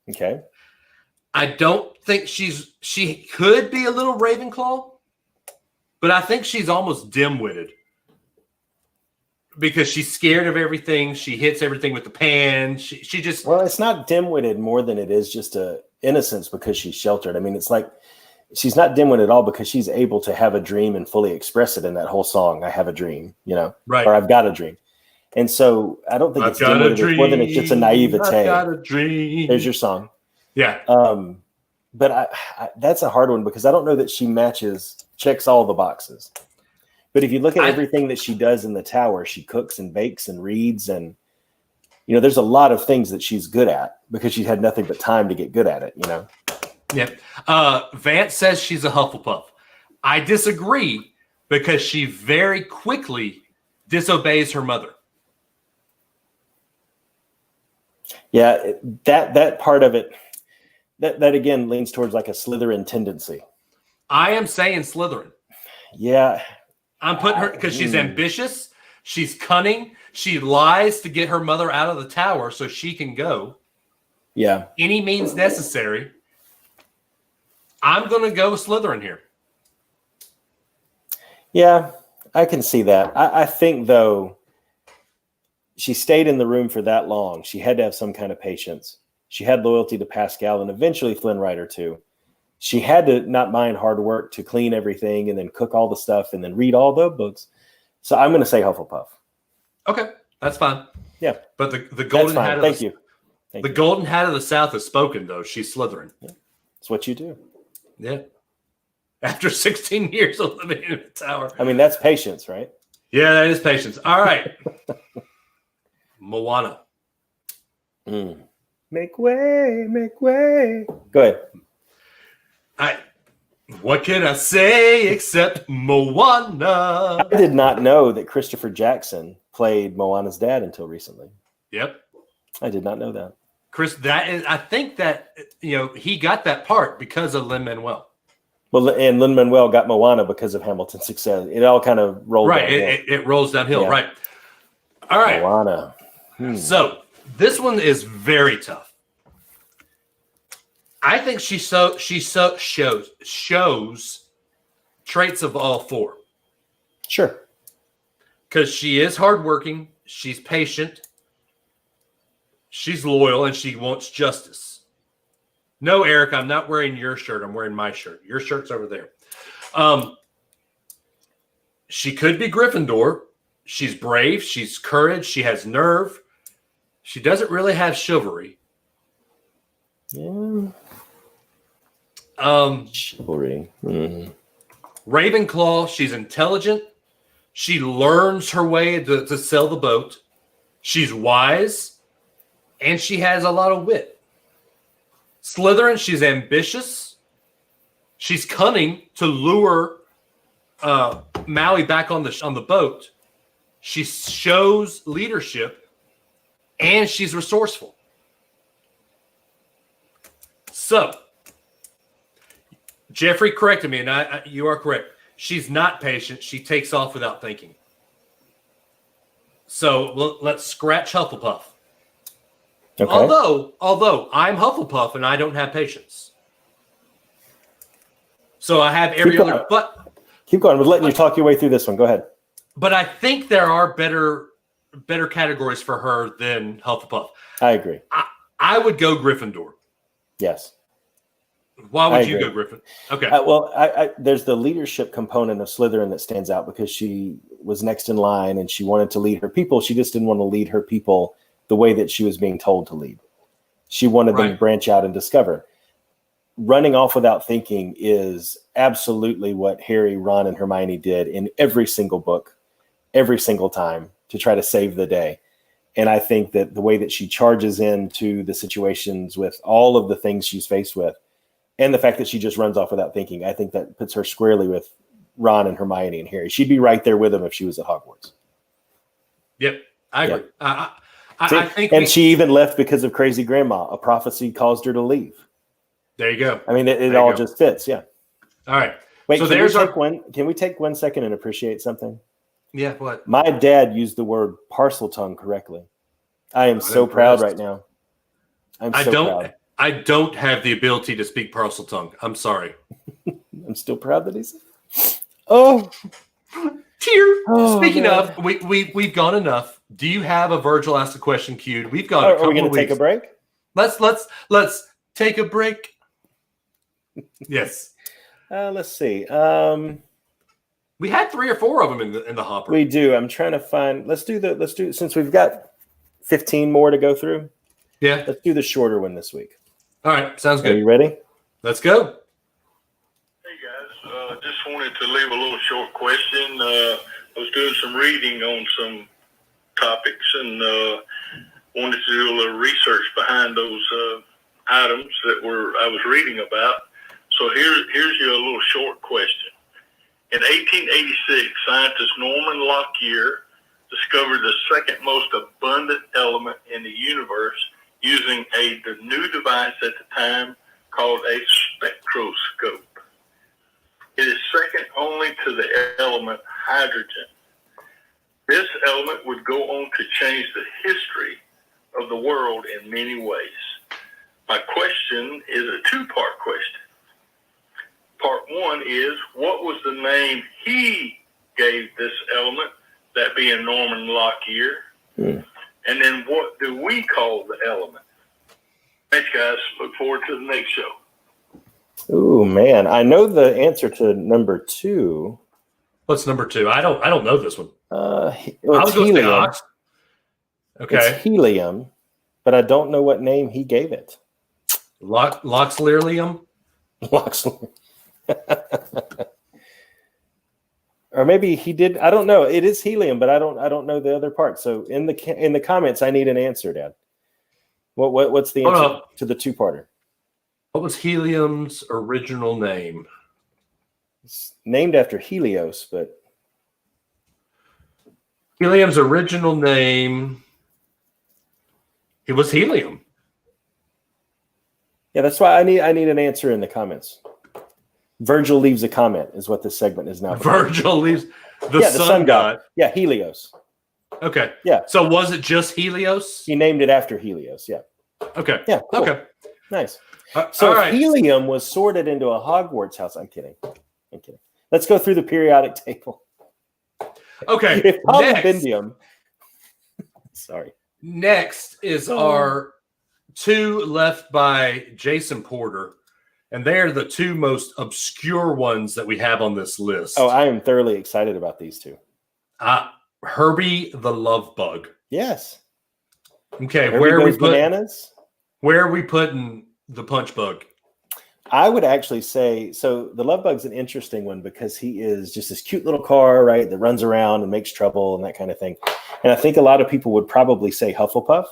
Okay.
I don't think she could be a little Ravenclaw, but I think she's almost dim-witted because she's scared of everything. She hits everything with the pan. She just...
Well, it's not dim-witted more than it is just a innocence because she's sheltered. I mean, it's like she's not dim-witted at all because she's able to have a dream and fully express it in that whole song. I have a dream,
right?
Or I've got a dream. And so I don't think it's dim-witted more than it's just a naivete.
I've got a dream.
There's your song.
Yeah.
But I that's a hard one because I don't know that she checks all the boxes. But if you look at everything that she does in the tower, she cooks and bakes and reads, and there's a lot of things that she's good at because she had nothing but time to get good at it.
Yeah. Vance says she's a Hufflepuff. I disagree because she very quickly disobeys her mother.
Yeah, that part of it, that again leans towards like a Slytherin tendency.
I am saying Slytherin.
Yeah.
I'm putting her because she's ambitious. She's cunning. She lies to get her mother out of the tower so she can go.
Yeah.
Any means necessary. I'm going to go with Slytherin here.
Yeah, I can see that. I think, though, she stayed in the room for that long. She had to have some kind of patience. She had loyalty to Pascal and eventually Flynn Rider, too. She had to not mind hard work to clean everything and then cook all the stuff and then read all the books. So I'm going to say Hufflepuff.
Okay, that's fine.
Yeah.
But the golden hat of
Thank you.
Golden Hat of the South has spoken, though. She's Slytherin.
Yeah. It's what you do.
Yeah. After 16 years of living in the tower.
I mean, that's patience, right?
Yeah, that is patience. All right. Moana.
Make way, make way. Go ahead.
What can I say except Moana?
I did not know that Christopher Jackson played Moana's dad until recently.
Yep.
I did not know that.
Chris, I think that he got that part because of Lin-Manuel.
Well, and Lin-Manuel got Moana because of Hamilton's success. It all kind of rolled
right.
downhill.
It rolls downhill. Yeah. Right. All right.
Moana.
So this one is very tough. I think she shows traits of all four.
Sure.
Because she is hardworking, she's patient, she's loyal, and she wants justice. No, Eric, I'm not wearing your shirt. I'm wearing my shirt. Your shirt's over there. She could be Gryffindor. She's brave. She's courage. She has nerve. She doesn't really have chivalry.
Yeah. Chivalry.
Ravenclaw, she's intelligent. She learns her way to sail the boat. She's wise. And she has a lot of wit. Slytherin, she's ambitious. She's cunning to lure Maui back on the boat. She shows leadership. And she's resourceful. So, Jeffrey corrected me, and you are correct. She's not patient. She takes off without thinking. So let's scratch Hufflepuff. Okay. Although I'm Hufflepuff and I don't have patience. So I have every other. But
keep going. We're letting you talk your way through this one. Go ahead.
But I think there are better categories for her than Hufflepuff.
I agree.
I would go Gryffindor.
Yes.
Why would you go Griffin? Okay.
Well, there's the leadership component of Slytherin that stands out because she was next in line and she wanted to lead her people. She just didn't want to lead her people the way that she was being told to lead. She wanted them to branch out and discover. Running off without thinking is absolutely what Harry, Ron, and Hermione did in every single book, every single time to try to save the day. And I think that the way that she charges into the situations with all of the things she's faced with, and the fact that she just runs off without thinking, I think that puts her squarely with Ron and Hermione and Harry. She'd be right there with them if she was at Hogwarts.
Yep, I agree.
Yep.
I think,
and she even left because of crazy grandma. A prophecy caused her to leave.
There you go.
I mean, it all just fits. Yeah.
All right.
Wait, so can we take 1 second and appreciate something?
Yeah. What?
My dad used the word parcel tongue correctly. I am so proud right now.
I don't have the ability to speak parcel tongue. I'm sorry.
I'm still proud that he's. Oh,
tear. Speaking of, we've gone enough. Do you have a Virgil ask a question queued? We've gone.
Are we going to take a break?
Let's take a break. Yes.
Let's see.
We had 3 or 4 of them in the hopper.
We do. I'm trying to find. Let's do since we've got 15 more to go through.
Yeah.
Let's do the shorter one this week.
All right. Sounds good.
Are you ready?
Let's go.
Hey guys, just just wanted to leave a little short question. I was doing some reading on some topics and wanted to do a little research behind those items that I was reading about. So here's your little short question. In 1886, scientist Norman Lockyer discovered the second most abundant element in the universe using the new device at the time called a spectroscope. It is second only to the element hydrogen. This element would go on to change the history of the world in many ways. My question is a two-part question. Part one is, what was the name he gave this element, that being Norman Lockyer? And then what do we call the element? Thanks, guys. Look forward to the next show.
Ooh, man. I know the answer to number 2.
What's number 2? I don't know this one.
It's helium.
Okay.
It's helium, but I don't know what name he gave it.
Loxlerium?
Or maybe he did. I don't know. It is helium, but I don't know the other part. So in the comments, I need an answer, Dad. What's the answer to the two-parter?
What was helium's original name?
It's named after Helios, but
helium's original name. It was helium.
Yeah, that's why I need an answer in the comments. Virgil leaves a comment is what this segment is now.
Virgil leaves the
sun god. Yeah, Helios.
Okay.
Yeah.
So was it just Helios?
He named it after Helios. Yeah.
Okay.
Yeah. Cool.
Okay.
Nice. So
all right.
helium was sorted into a Hogwarts house. I'm kidding. Let's go through the periodic table.
Okay.
If polybendium. Sorry.
Next is our 2 left by Jason Porter. And they're the 2 most obscure ones that we have on this list.
Oh, I am thoroughly excited about these 2.
Herbie the Love Bug.
Yes.
Okay,
Herbie
where are we
goes bananas?
Where are we putting the Punch Bug?
I would actually say, so the Love Bug's an interesting one because he is just this cute little car, right, that runs around and makes trouble and that kind of thing. And I think a lot of people would probably say Hufflepuff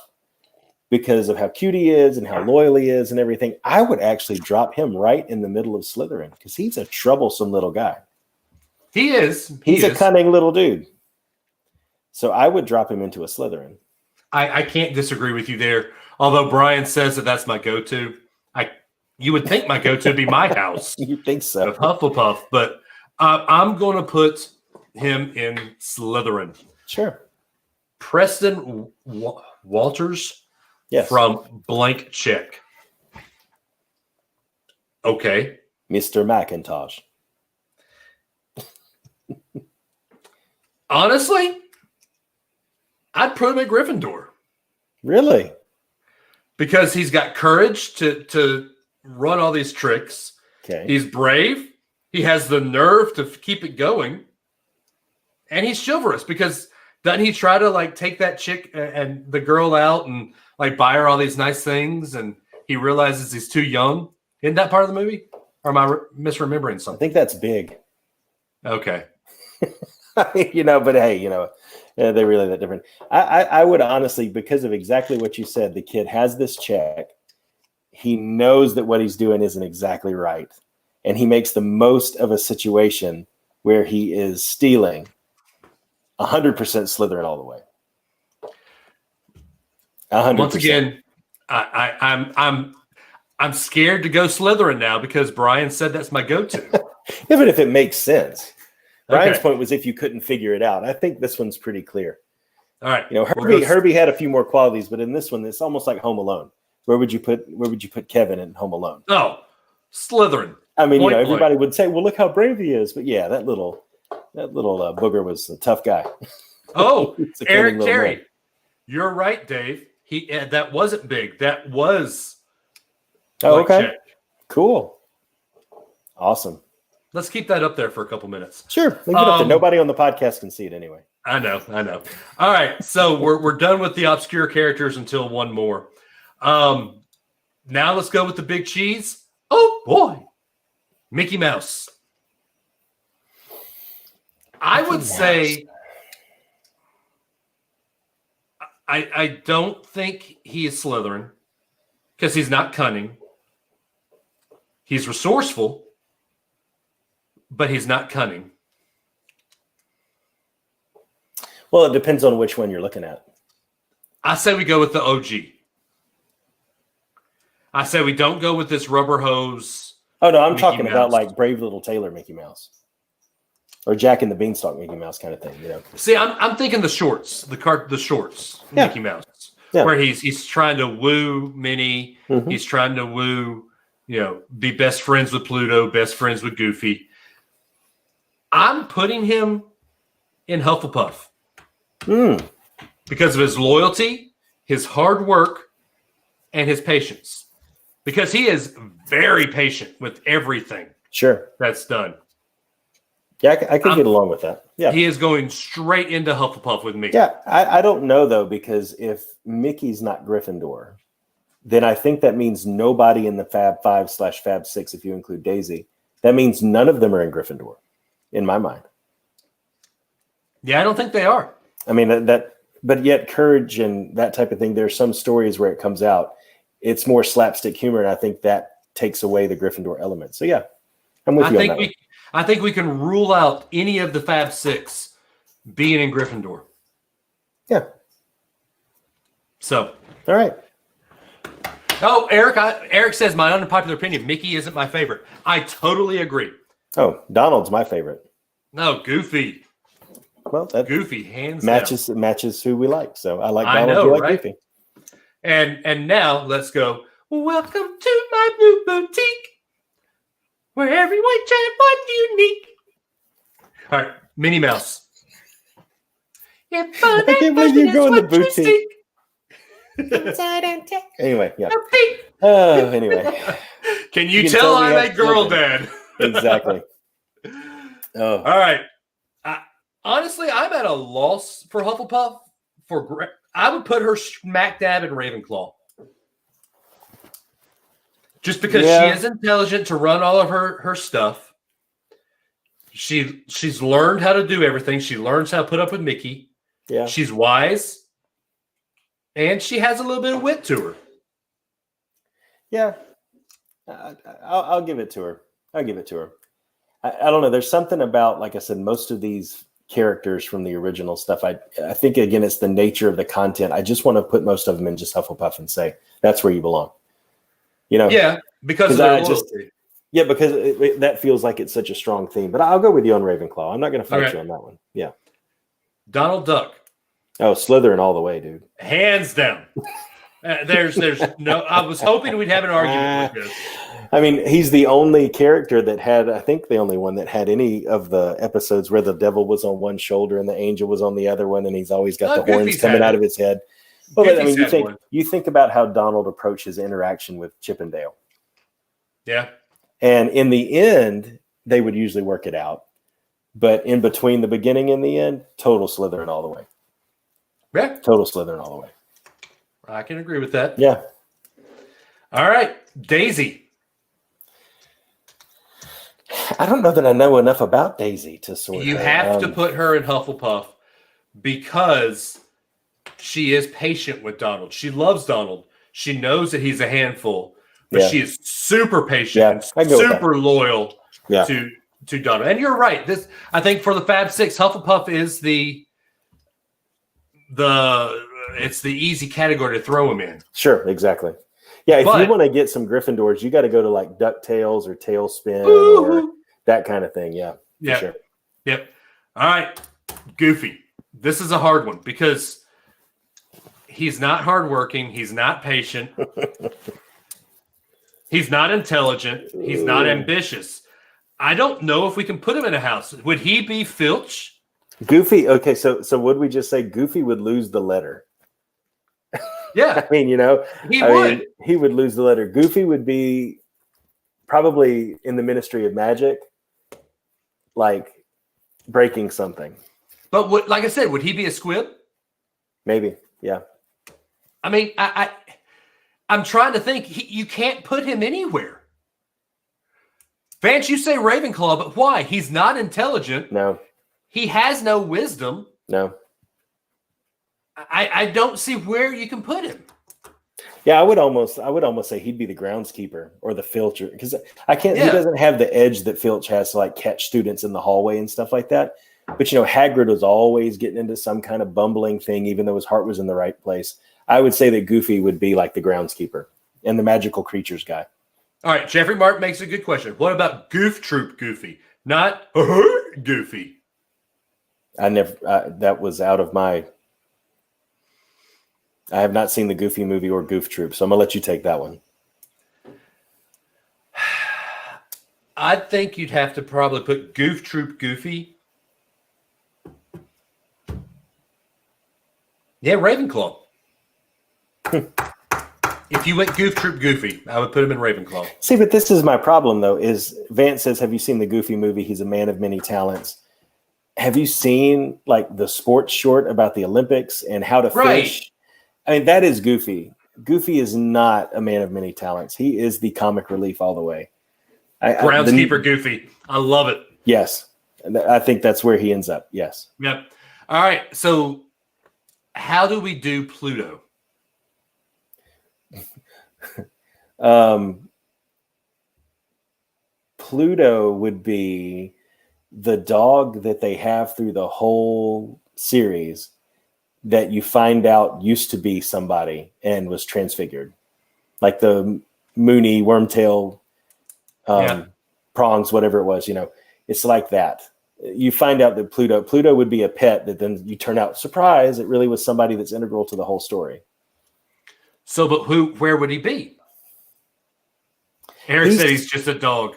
because of how cute he is and how loyal he is and everything. I would actually drop him right in the middle of Slytherin because he's a troublesome little guy.
He is.
He's a cunning little dude. So I would drop him into a Slytherin.
I can't disagree with you there. Although Brian says that that's my go-to. You would think my go-to would be my house.
You think so?
Of Hufflepuff. But I'm going to put him in Slytherin.
Sure.
Preston Walters from Blank Check. Okay.
Mr. McIntosh.
Honestly, I'd put him at Gryffindor.
Really?
Because he's got courage to run all these tricks.
Okay.
He's brave. He has the nerve to keep it going. And he's chivalrous because doesn't he try to like take that chick and the girl out and like buy her all these nice things and he realizes he's too young? Isn't that part of the movie? Or am I misremembering
I
something?
think that's big.
Okay.
But hey, they're really that different. I would honestly, because of exactly what you said, the kid has this check. He knows that what he's doing isn't exactly right. And he makes the most of a situation where he is stealing 100% Slytherin all the way. 100%.
Once again, I'm scared to go Slytherin now because Brian said that's my go-to.
Even if it makes sense. Brian's
Okay.
point was if you couldn't figure it out. I think this one's pretty clear.
All right.
Herbie had a few more qualities, but in this one, it's almost like Home Alone. Where would you put Kevin in Home Alone?
Oh, Slytherin.
I mean,
Point
everybody would say, "Well, look how brave he is." But yeah, that little booger was a tough guy.
Oh,
It's a
Eric
cunning little
Terry.
man.
You're right, Dave. That wasn't big. That was.
Oh,
Blank
okay.
Check.
Cool. Awesome.
Let's keep that up there for a couple minutes.
Sure. Leave it up there. Nobody on the podcast can see it anyway.
I know. All right, so we're done with the obscure characters until one more. Now let's go with the big cheese. Oh boy, Mickey Mouse. I would say I don't think he is Slytherin because he's not cunning. He's resourceful, but he's not cunning.
Well, it depends on which one you're looking at.
I say we go with the OG. I say we don't go with this rubber hose.
Oh, no, I'm
Mickey
talking about
Mouse.
like Brave Little Tailor Mickey Mouse. Or Jack and the Beanstalk Mickey Mouse kind of thing, you know.
See, I'm thinking the shorts, the shorts,
Yeah.
Mickey Mouse,
Yeah.
where he's trying to woo Minnie.
Mhm.
He's trying to woo, be best friends with Pluto, best friends with Goofy. I'm putting him in Hufflepuff because of his loyalty, his hard work, and his patience. Because he is very patient with everything
Sure.
that's done.
Yeah, I could get along with that. Yeah.
He is going straight into Hufflepuff with me.
Yeah, I don't know, though, because if Mickey's not Gryffindor, then I think that means nobody in the Fab 5/Fab 6, if you include Daisy. That means none of them are in Gryffindor, in my mind.
Yeah, I don't think they are.
I mean, but yet courage and that type of thing, there's some stories where it comes out. It's more slapstick humor, and I think that takes away the Gryffindor element. So, yeah, I'm with you on that one.
I think we can rule out any of the Fab 6 being in Gryffindor.
Yeah.
So.
All right.
Oh, Eric says, my unpopular opinion, Mickey isn't my favorite. I totally agree.
Oh, Donald's my favorite.
No, Goofy.
Well, that
Goofy, hands
matches who we like. So I like
I
Donald.
know,
You like
right?
Goofy.
And now let's go. Welcome to my new boutique, where every white giant one unique. All right, Minnie Mouse. Yeah,
I can't believe you go in the boutique.
seek.
Anyway, yeah.
A peek.
Oh, anyway.
Can you
You can
tell
tell we
I'm a
have
girl
children.
dad?
Exactly. Oh,
All right. Honestly, I'm at a loss for Hufflepuff. I would put her smack dab in Ravenclaw. Just because she is intelligent to run all of her stuff. She's learned how to do everything. She learns how to put up with Mickey.
yeah.
She's wise. And she has a little bit of wit to her.
Yeah. I'll give it to her. I'll give it to her. I don't know. There's something about, like I said, most of these characters from the original stuff. I think, again, it's the nature of the content. I just want to put most of them in just Hufflepuff and say, that's where you belong. You know?
Yeah, because of their loyalty.
Yeah, because that feels like it's such a strong theme. But I'll go with you on Ravenclaw. I'm not going to fight you on that one. Yeah.
Donald Duck.
Oh, Slytherin all the way, dude.
Hands down. There's no. I was hoping we'd have an argument with this.
I mean, he's the only character that had, I think the only one that had any of the episodes where the devil was on one shoulder and the angel was on the other one, and he's always got the horns
Goofy's
coming
had
out
it.
of his head. Well, I mean,
Goofy's had one.
you think about how Donald approached his interaction with Chippendale.
Yeah.
And in the end, they would usually work it out. But in between the beginning and the end, total Slytherin all the way.
Yeah.
Total Slytherin all the way.
I can agree with that.
Yeah.
All right. Daisy.
I don't know that I know enough about Daisy to sort
You
of.
have to put her in Hufflepuff because she is patient with Donald. She loves Donald. She knows that he's a handful, but she is super patient and super loyal to Donald. And you're right. I think for the Fab Six, Hufflepuff is the easy category to throw him in.
Sure, exactly. Yeah, if you want to get some Gryffindors, you got to go to like DuckTales or Tailspin or that kind of thing. Yeah,
yeah,
sure.
Yep. All right, Goofy. This is a hard one because he's not hardworking. He's not patient. He's not intelligent. He's not ambitious. I don't know if we can put him in a house. Would he be Filch?
Goofy. Okay, so would we just say Goofy would lose the letter?
Yeah.
I mean,
he
would. He would lose the letter. Goofy would be probably in the Ministry of Magic, like breaking something.
But like I said, would he be a squib?
Maybe. Yeah.
I mean, I'm trying to think. You can't put him anywhere. Vance, you say Ravenclaw, but why? He's not intelligent.
No.
He has no wisdom.
No.
I don't see where you can put him.
Yeah, I would almost say he'd be the groundskeeper or the filcher, because I can't.
Yeah.
He doesn't have the edge that Filch has to like catch students in the hallway and stuff like that. But you know, Hagrid was always getting into some kind of bumbling thing, even though his heart was in the right place. I would say that Goofy would be like the groundskeeper and the magical creatures guy.
All right, Jeffrey Mark makes a good question. What about Goof Troop Goofy? Not Goofy.
That was out of my. I have not seen the Goofy movie or Goof Troop, so I'm gonna let you take that one.
I think you'd have to probably put Goof Troop Goofy. Yeah, Ravenclaw. If you went Goof Troop Goofy, I would put him in Ravenclaw.
See, but this is my problem, though, is Vance says, have you seen the Goofy movie? He's a man of many talents. Have you seen, like, the sports short about the Olympics and how to fish? I mean, that is Goofy. Goofy is not a man of many talents. He is the comic relief all the way.
Groundskeeper Goofy. I love it.
Yes. I think that's where he ends up. Yes.
Yep. All right. So how do we do Pluto?
Pluto would be the dog that they have through the whole series that you find out used to be somebody and was transfigured, like the Mooney Wormtail prongs, whatever it was. You know, it's like that. You find out that Pluto would be a pet that then you turn out, surprise, it really was somebody that's integral to the whole story.
So, but where would he be? Eric said he's just a dog.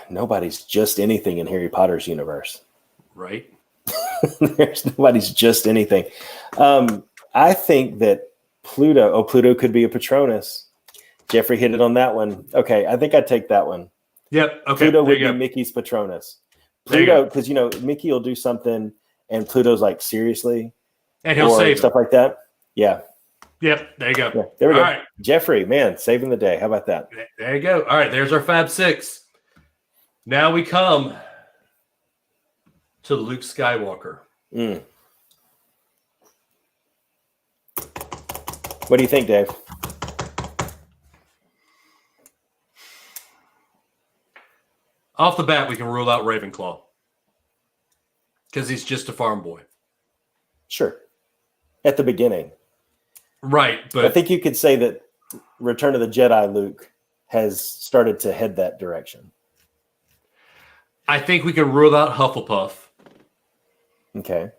Nobody's just anything in Harry Potter's universe.
Right.
Nobody's just anything. I think that Pluto could be a Patronus. Jeffrey hit it on that one. Okay, I think I'd take that one.
Yep. Okay.
Pluto would be Mickey's Patronus. Pluto, because you know Mickey will do something, and Pluto's like, seriously,
and he'll save
stuff like that. Yeah.
Yep. There you go.
Yeah, there we go.
All right.
Jeffrey, man, saving the day. How about that?
There you go. All right. There's our Fab Six. Now we come to Luke Skywalker.
What do you think, Dave?
Off the bat, we can rule out Ravenclaw because he's just a farm boy.
Sure. At the beginning.
Right. But
I think you could say that Return of the Jedi Luke has started to head that direction.
I think we can rule out Hufflepuff.
Okay.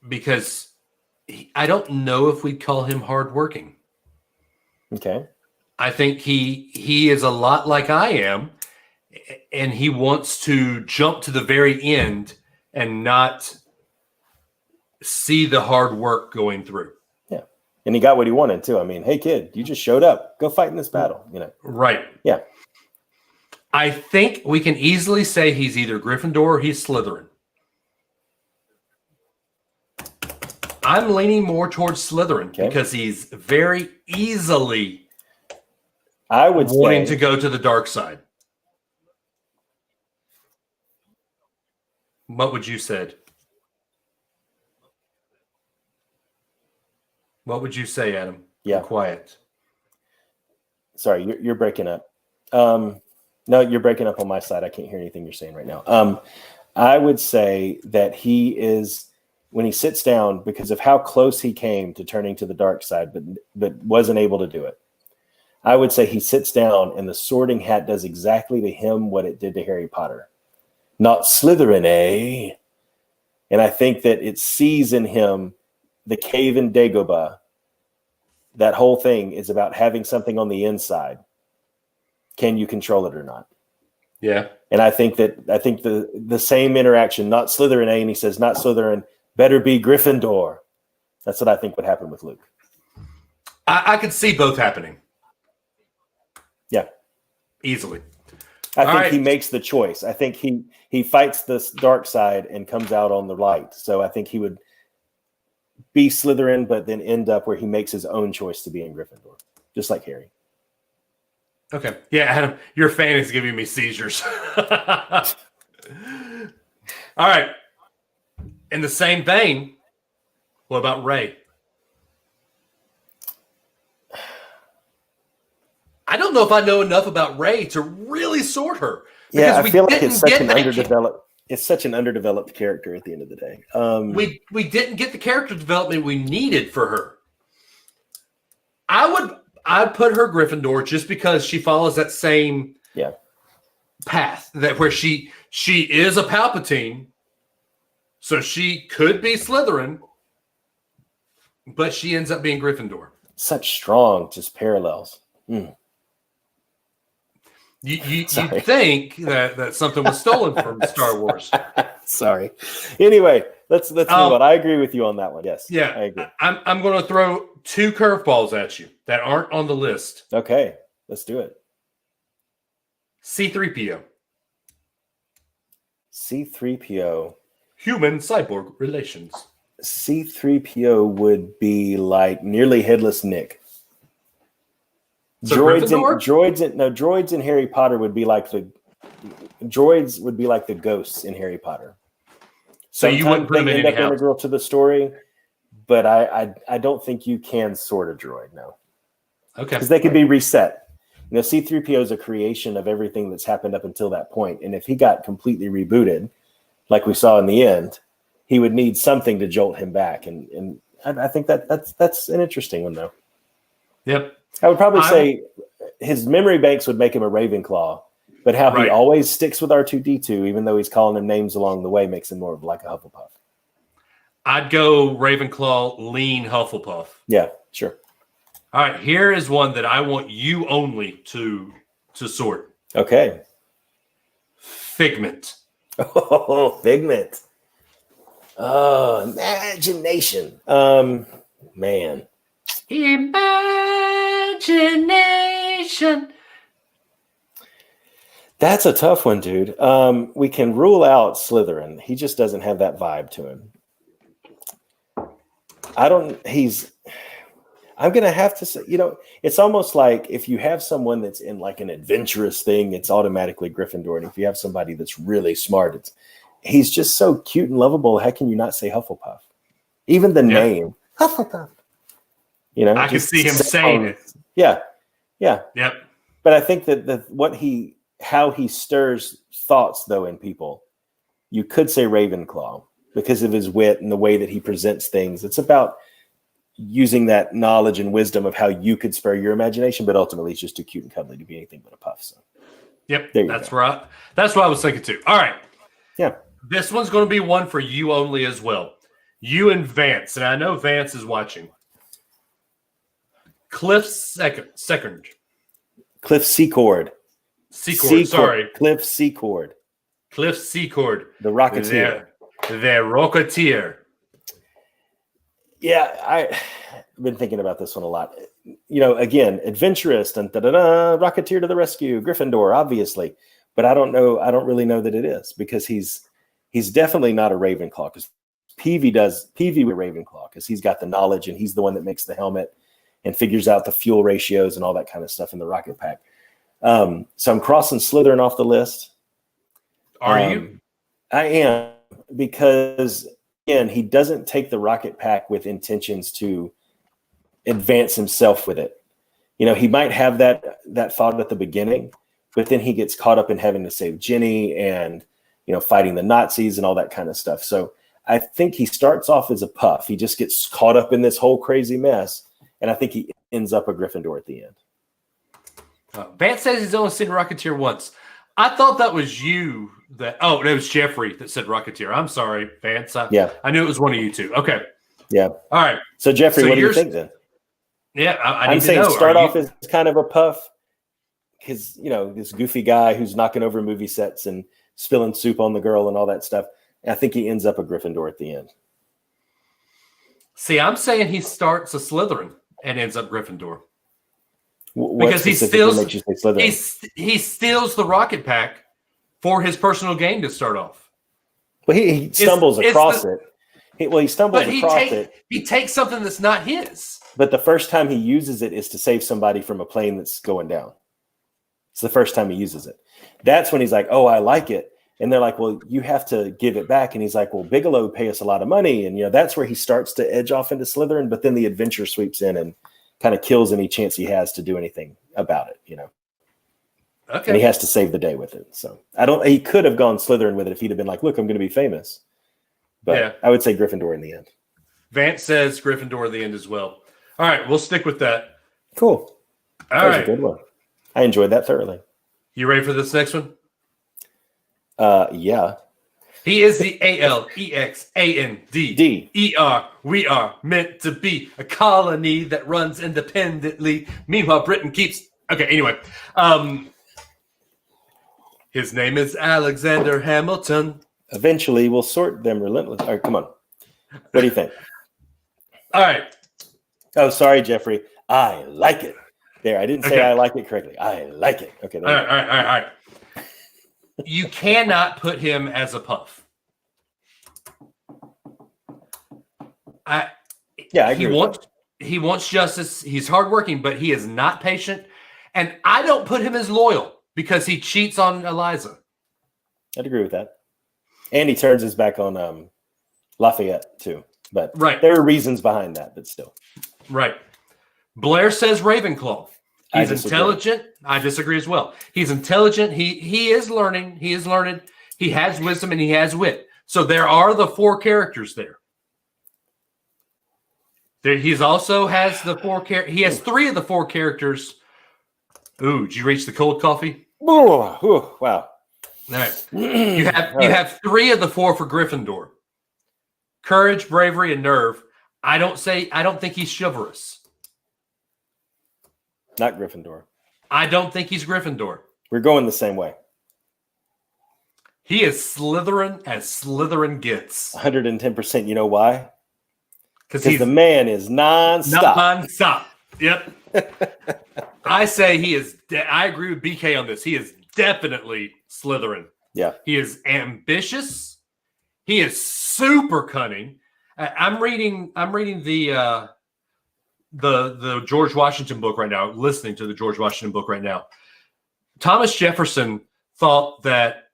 Because I don't know if we'd call him hardworking.
Okay.
I think he is a lot like I am, and he wants to jump to the very end and not see the hard work going through.
Yeah. And he got what he wanted too. I mean, hey kid, you just showed up. Go fight in this battle, you know.
Right.
Yeah.
I think we can easily say he's either Gryffindor or he's Slytherin. I'm leaning more towards Slytherin because he's very easily wanting to go to the dark side. What would you said? What would you say, Adam?
Yeah.
You're quiet.
Sorry, you're breaking up. No, you're breaking up on my side. I can't hear anything you're saying right now. I would say that he is, when he sits down, because of how close he came to turning to the dark side, but wasn't able to do it. I would say he sits down and the Sorting Hat does exactly to him what it did to Harry Potter. Not Slytherin, eh? And I think that it sees in him the cave in Dagobah. That whole thing is about having something on the inside. Can you control it or not?
Yeah.
And I think the same interaction, not Slytherin, eh? And he says, not Slytherin, better be Gryffindor. That's what I think would happen with Luke.
I could see both happening.
Yeah.
Easily.
I think he makes the choice. I think he fights this dark side and comes out on the light. So I think he would be Slytherin, but then end up where he makes his own choice to be in Gryffindor, just like Harry.
Okay. Yeah, Adam, your fan is giving me seizures. All right. In the same vein, what about Ray? I don't know if I know enough about Ray to really sort her.
Yeah, I feel like it's such an underdeveloped character at the end of the day.
We didn't get the character development we needed for her. I'd put her Gryffindor just because she follows that same path, that where she is a Palpatine, so she could be Slytherin, but she ends up being Gryffindor.
Such strong just parallels.
You think that something was stolen from Star Wars?
Sorry. Anyway, let's move on. I agree with you on that one. Yes.
Yeah,
I agree.
I'm going to throw 2 curveballs at you that aren't on the list.
Okay, let's do it.
C-3PO.
C-3PO.
Human cyborg relations.
C-3PO would be like nearly headless Nick.
So
droids in Harry Potter would be like the ghosts in Harry Potter.
So you wouldn't put them in any house.
Integral to the story, but I don't think you can sort a droid. No.
Okay.
Because they could be reset. C-3PO is a creation of everything that's happened up until that point, and if he got completely rebooted, like we saw in the end, he would need something to jolt him back, and I think that's an interesting one though.
Yep.
I would probably say his memory banks would make him a Ravenclaw, but how he always sticks with R2-D2, even though he's calling him names along the way, makes him more of like a Hufflepuff.
I'd go Ravenclaw, lean Hufflepuff.
Yeah, sure.
All right, here is one that I want you only to sort.
Okay.
Figment.
Oh, Figment. Oh, imagination. Man.
Imagination.
That's a tough one, dude. We can rule out Slytherin. He just doesn't have that vibe to him. I'm going to have to say, it's almost like if you have someone that's in like an adventurous thing, it's automatically Gryffindor. And if you have somebody that's really smart, he's just so cute and lovable. How can you not say Hufflepuff? Even the name, Hufflepuff.
I can see him saying it.
Yeah. Yeah.
Yep.
But I think that how he stirs thoughts though in people, you could say Ravenclaw because of his wit and the way that he presents things. It's about using that knowledge and wisdom of how you could spur your imagination, but ultimately he's just too cute and cuddly to be anything but a puff. So
yep, that's right. That's what I was thinking too. All right.
Yeah.
This one's going to be one for you only as well. You and Vance, and I know Vance is watching. Cliff Second.
Cliff Secord.
Secord, sorry.
Cliff Secord.
Cliff Secord.
The Rocketeer.
The Rocketeer.
Yeah, I've been thinking about this one a lot. Again, adventurous, and Rocketeer to the rescue, Gryffindor, obviously. But I don't really know that it is because he's definitely not a Ravenclaw because Peevy with Ravenclaw because he's got the knowledge and he's the one that makes the helmet and figures out the fuel ratios and all that kind of stuff in the rocket pack. So I'm crossing Slytherin off the list.
Are you?
I am, because again, he doesn't take the rocket pack with intentions to advance himself with it. He might have that thought at the beginning, but then he gets caught up in having to save Ginny and fighting the Nazis and all that kind of stuff. So I think he starts off as a puff. He just gets caught up in this whole crazy mess. And I think he ends up a Gryffindor at the end.
Vance says he's only seen Rocketeer once. I thought that was you that. Oh, it was Jeffrey that said Rocketeer. I'm sorry, Vance. I knew it was one of you two. Okay.
Yeah.
All right.
So Jeffrey, what do you think then?
Yeah,
I'm saying start off as kind of a puff because this goofy guy who's knocking over movie sets and spilling soup on the girl and all that stuff. I think he ends up a Gryffindor at the end.
See, I'm saying he starts a Slytherin and ends up Gryffindor.
Because he steals
the rocket pack for his personal gain to start off.
Well, he stumbles across it. He stumbles across it.
He takes something that's not his.
But the first time he uses it is to save somebody from a plane that's going down. It's the first time he uses it. That's when he's like, oh, I like it. And they're like, well, you have to give it back. And he's like, well, Bigelow pay us a lot of money. And, that's where he starts to edge off into Slytherin. But then the adventure sweeps in and kind of kills any chance he has to do anything about it,
Okay.
And he has to save the day with it. So he could have gone Slytherin with it if he'd have been like, look, I'm going to be famous. But I would say Gryffindor in the end.
Vance says Gryffindor in the end as well. All right, we'll stick with that.
Cool.
That
was a good one. I enjoyed that thoroughly.
You ready for this next one?
Yeah.
He is the ALEXANDER. We are meant to be a colony that runs independently. Meanwhile, Britain keeps... Okay, anyway. His name is Alexander Hamilton.
Eventually, we'll sort them relentlessly. All right, come on. What do you think?
All right.
Oh, sorry, Jeffrey. I like it. There, I didn't say I like it correctly. I like it. Okay.
All right. You cannot put him as a Puff. I agree. He wants justice. He's hardworking, but he is not patient. And I don't put him as loyal because he cheats on Eliza.
I'd agree with that. And he turns his back on Lafayette too. But there are reasons behind that, but still.
Right. Blair says Ravenclaw. He's intelligent. I disagree as well. He's intelligent. He is learning. He is learned. He has wisdom and he has wit. So there are the 4 characters there. He's also has the 4 characters. He has 3 of the 4 characters. Ooh, did you reach the cold coffee?
Wow. All
right. You have 3 of the 4 for Gryffindor. Courage, bravery, and nerve. I don't think he's chivalrous.
Not Gryffindor.
I don't think he's Gryffindor.
We're going the same way.
He is Slytherin as Slytherin gets.
110%. You know why?
Because
the man is nonstop.
Nonstop. Yep. I say he is. I agree with BK on this. He is definitely Slytherin.
Yeah.
He is ambitious. He is super cunning. I'm reading the George Washington book right now. Listening to the George Washington book right now. Thomas Jefferson thought that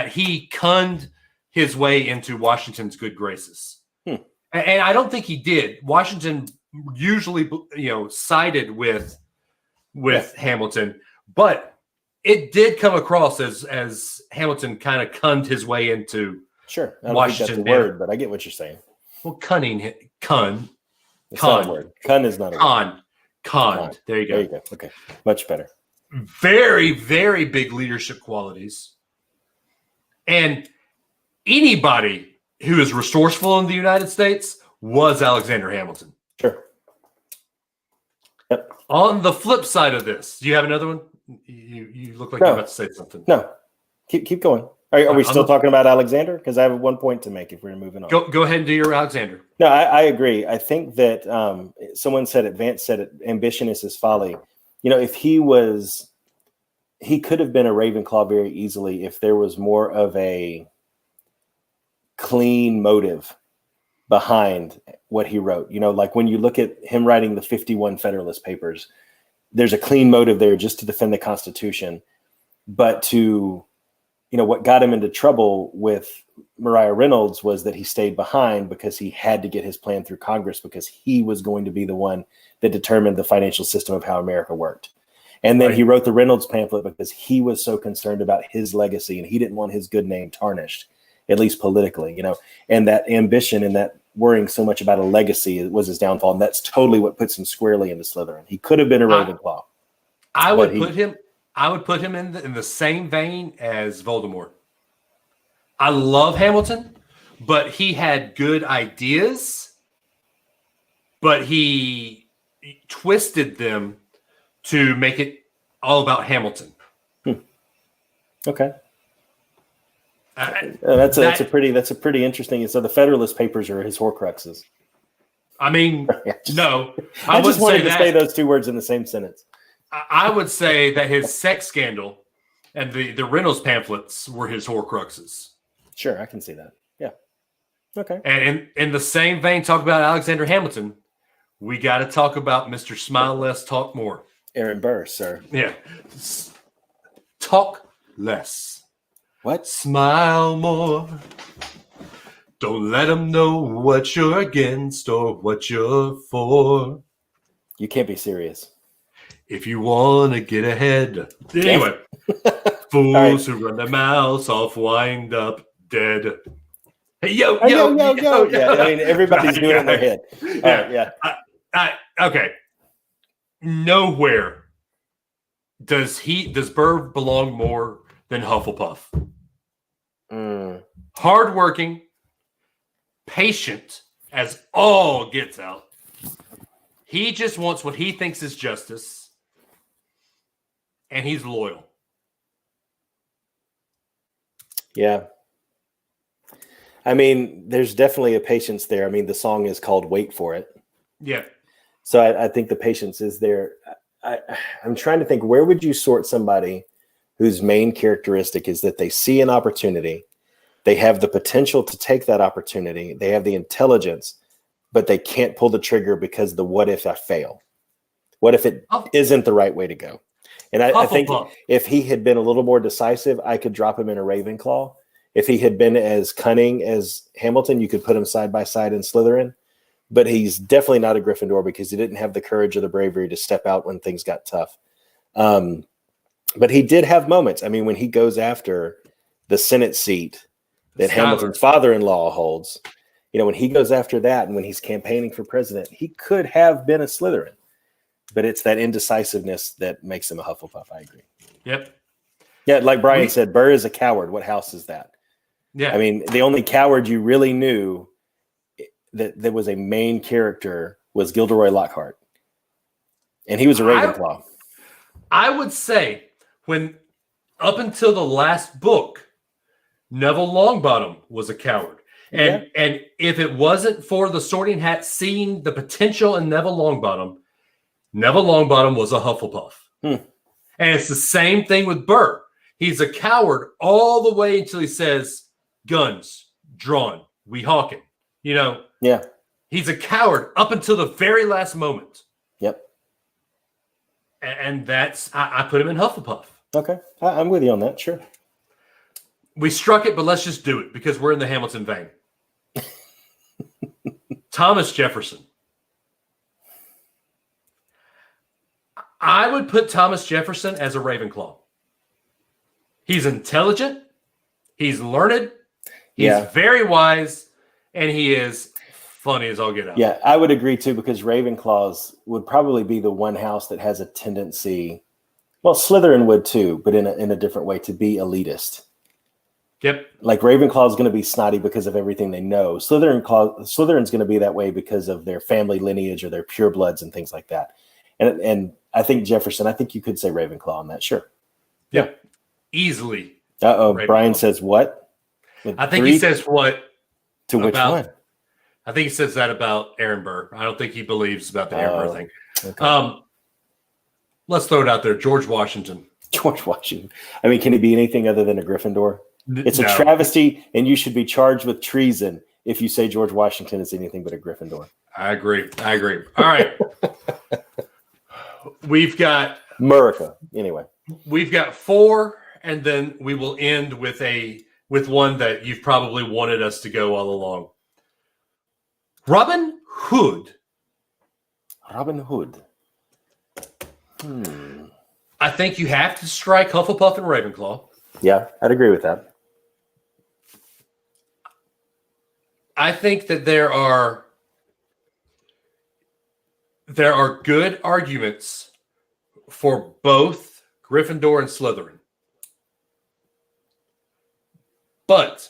he cunned his way into Washington's good graces, and I don't think he did. Washington usually, sided with Hamilton, but it did come across as Hamilton kind of cunned his way into.
Sure, I don't
Washington.
think that's a word, but I get what you're saying.
Well, cunning, con.
It's not a word. Con is not a word.
Con. There you go.
Okay, much better.
Very, very big leadership qualities. And anybody who is resourceful in the United States was Alexander Hamilton.
Sure. Yep.
On the flip side of this, do you have another one? You look like you're about to say something.
No. Keep going. Are we still talking about Alexander? Because I have 1 point to make if we're moving on.
Go ahead and do your Alexander.
No, I agree. I think that someone said it, Vance said it, ambition is his folly. If he could have been a Ravenclaw very easily if there was more of a clean motive behind what he wrote. Like when you look at him writing the 51 Federalist Papers, there's a clean motive there just to defend the Constitution, but to... what got him into trouble with Mariah Reynolds was that he stayed behind because he had to get his plan through Congress because he was going to be the one that determined the financial system of how America worked. And then he wrote the Reynolds pamphlet because he was so concerned about his legacy and he didn't want his good name tarnished, at least politically, and that ambition and that worrying so much about a legacy was his downfall. And that's totally what puts him squarely into Slytherin. He could have been a Ravenclaw.
I would put him in the same vein as Voldemort. I love Hamilton, but he had good ideas, but he twisted them to make it all about Hamilton.
Okay. That's a pretty interesting. So the Federalist Papers are his Horcruxes.
I mean, no.
I just wanted to say those 2 words in the same sentence.
I would say that his sex scandal and the Reynolds pamphlets were his Horcruxes.
Sure, I can see that. Yeah. Okay.
And in the same vein, talk about Alexander Hamilton, we got to talk about Mr. Smile Less, Talk More.
Aaron Burr, sir.
Yeah. talk less.
What?
Smile more. Don't let them know what you're against or what you're for.
You can't be serious.
If you want to get ahead. Anyway, fools who run their mouths off wind up dead. Hey, yo.
Yeah, I mean, everybody's doing it in their head.
Yeah.
All right,
Okay. Nowhere does Burr belong more than Hufflepuff. Hardworking, patient as all gets out. He just wants what he thinks is justice, and he's loyal.
Yeah. I mean, there's definitely a patience there. I mean, the song is called Wait For It.
Yeah.
So I think the patience is there. I'm trying to think, where would you sort somebody whose main characteristic is that they see an opportunity, they have the potential to take that opportunity, they have the intelligence, but they can't pull the trigger because the what if I fail? What if it isn't the right way to go? And I think if he had been a little more decisive, I could drop him in a Ravenclaw. If he had been as cunning as Hamilton, you could put him side by side in Slytherin. But he's definitely not a Gryffindor because he didn't have the courage or the bravery to step out when things got tough. But he did have moments. I mean, when he goes after the Senate seat that Hamilton's father-in-law holds, you know, when he goes after that and when he's campaigning for president, he could have been a Slytherin. But it's that indecisiveness that makes him a Hufflepuff. I agree.
Yep.
Yeah, like Brian said, Burr is a coward. What house is that?
Yeah.
I mean, the only coward you really knew that was a main character was Gilderoy Lockhart. And he was a Ravenclaw.
I would say when up until the last book, Neville Longbottom was a coward. And if it wasn't for the Sorting Hat seeing the potential in Neville Longbottom was a Hufflepuff. And it's the same thing with Burr. He's a coward all the way until he says, guns drawn, we hawking. You know, he's a coward up until the very last moment.
Yep.
And that's, I put him in Hufflepuff.
Okay. I'm with you on that. Sure.
We struck it, but let's just do it because we're in the Hamilton vein. Thomas Jefferson. I would put Thomas Jefferson as a Ravenclaw. He's intelligent. He's learned. He's very wise. And he is funny as all get out.
Yeah, I would agree too, because Ravenclaws would probably be the one house that has a tendency, well, Slytherin would too, but in a different way, to be elitist.
Yep. Like
Ravenclaw is going to be snotty because of everything they know. Slytherin's going to be that way because of their family lineage or their purebloods and things like that. And I think Jefferson, I think you could say Ravenclaw on that. Sure.
Yeah. Easily.
Brian says what?
I think he says what?
To which one?
I think he says that about Aaron Burr. I don't think he believes about the Aaron Burr thing.
Okay.
Let's throw it out there. George Washington.
George Washington. I mean, can he be anything other than a Gryffindor? It's a travesty, and you should be charged with treason if you say George Washington is anything but a Gryffindor.
I agree. All right. We've got
America. Anyway,
we've got 4, and then we will end with one that you've probably wanted us to go all along. Robin Hood.
Robin Hood.
I think you have to strike Hufflepuff and Ravenclaw.
Yeah, I'd agree with that.
I think that there are good arguments for both Gryffindor and Slytherin. But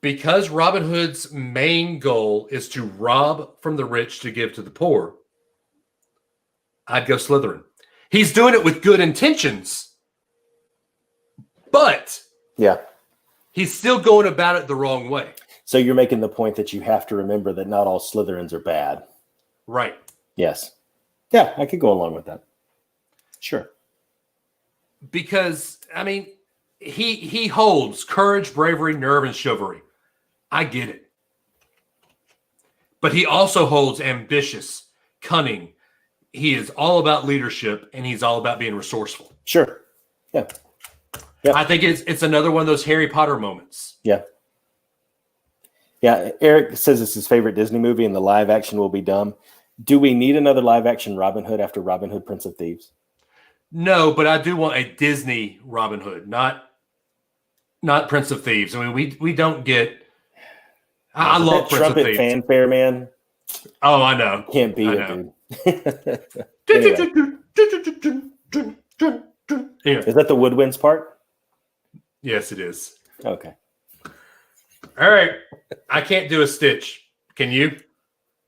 because Robin Hood's main goal is to rob from the rich to give to the poor, I'd go Slytherin. He's doing it with good intentions, but he's still going about it the wrong way.
So you're making the point that you have to remember that not all Slytherins are bad.
Right.
Yes. Yeah, I could go along with that. Sure.
Because, I mean, he holds courage, bravery, nerve, and chivalry. I get it. But he also holds ambitious, cunning. He is all about leadership, and he's all about being resourceful.
Sure. Yeah.
I think it's another one of those Harry Potter moments.
Yeah. Yeah. Eric says it's his favorite Disney movie, and the live action will be dumb. Do we need another live action Robin Hood after Robin Hood, Prince of Thieves?
No, but I do want a Disney Robin Hood, not Prince of Thieves. I mean, we don't get. I love Prince of Thieves.
Fanfare, man.
Oh, I know.
Can't beat it, dude.
Anyway.
Is that the woodwinds part?
Yes, it is.
Okay.
All right. I can't do a Stitch. Can you?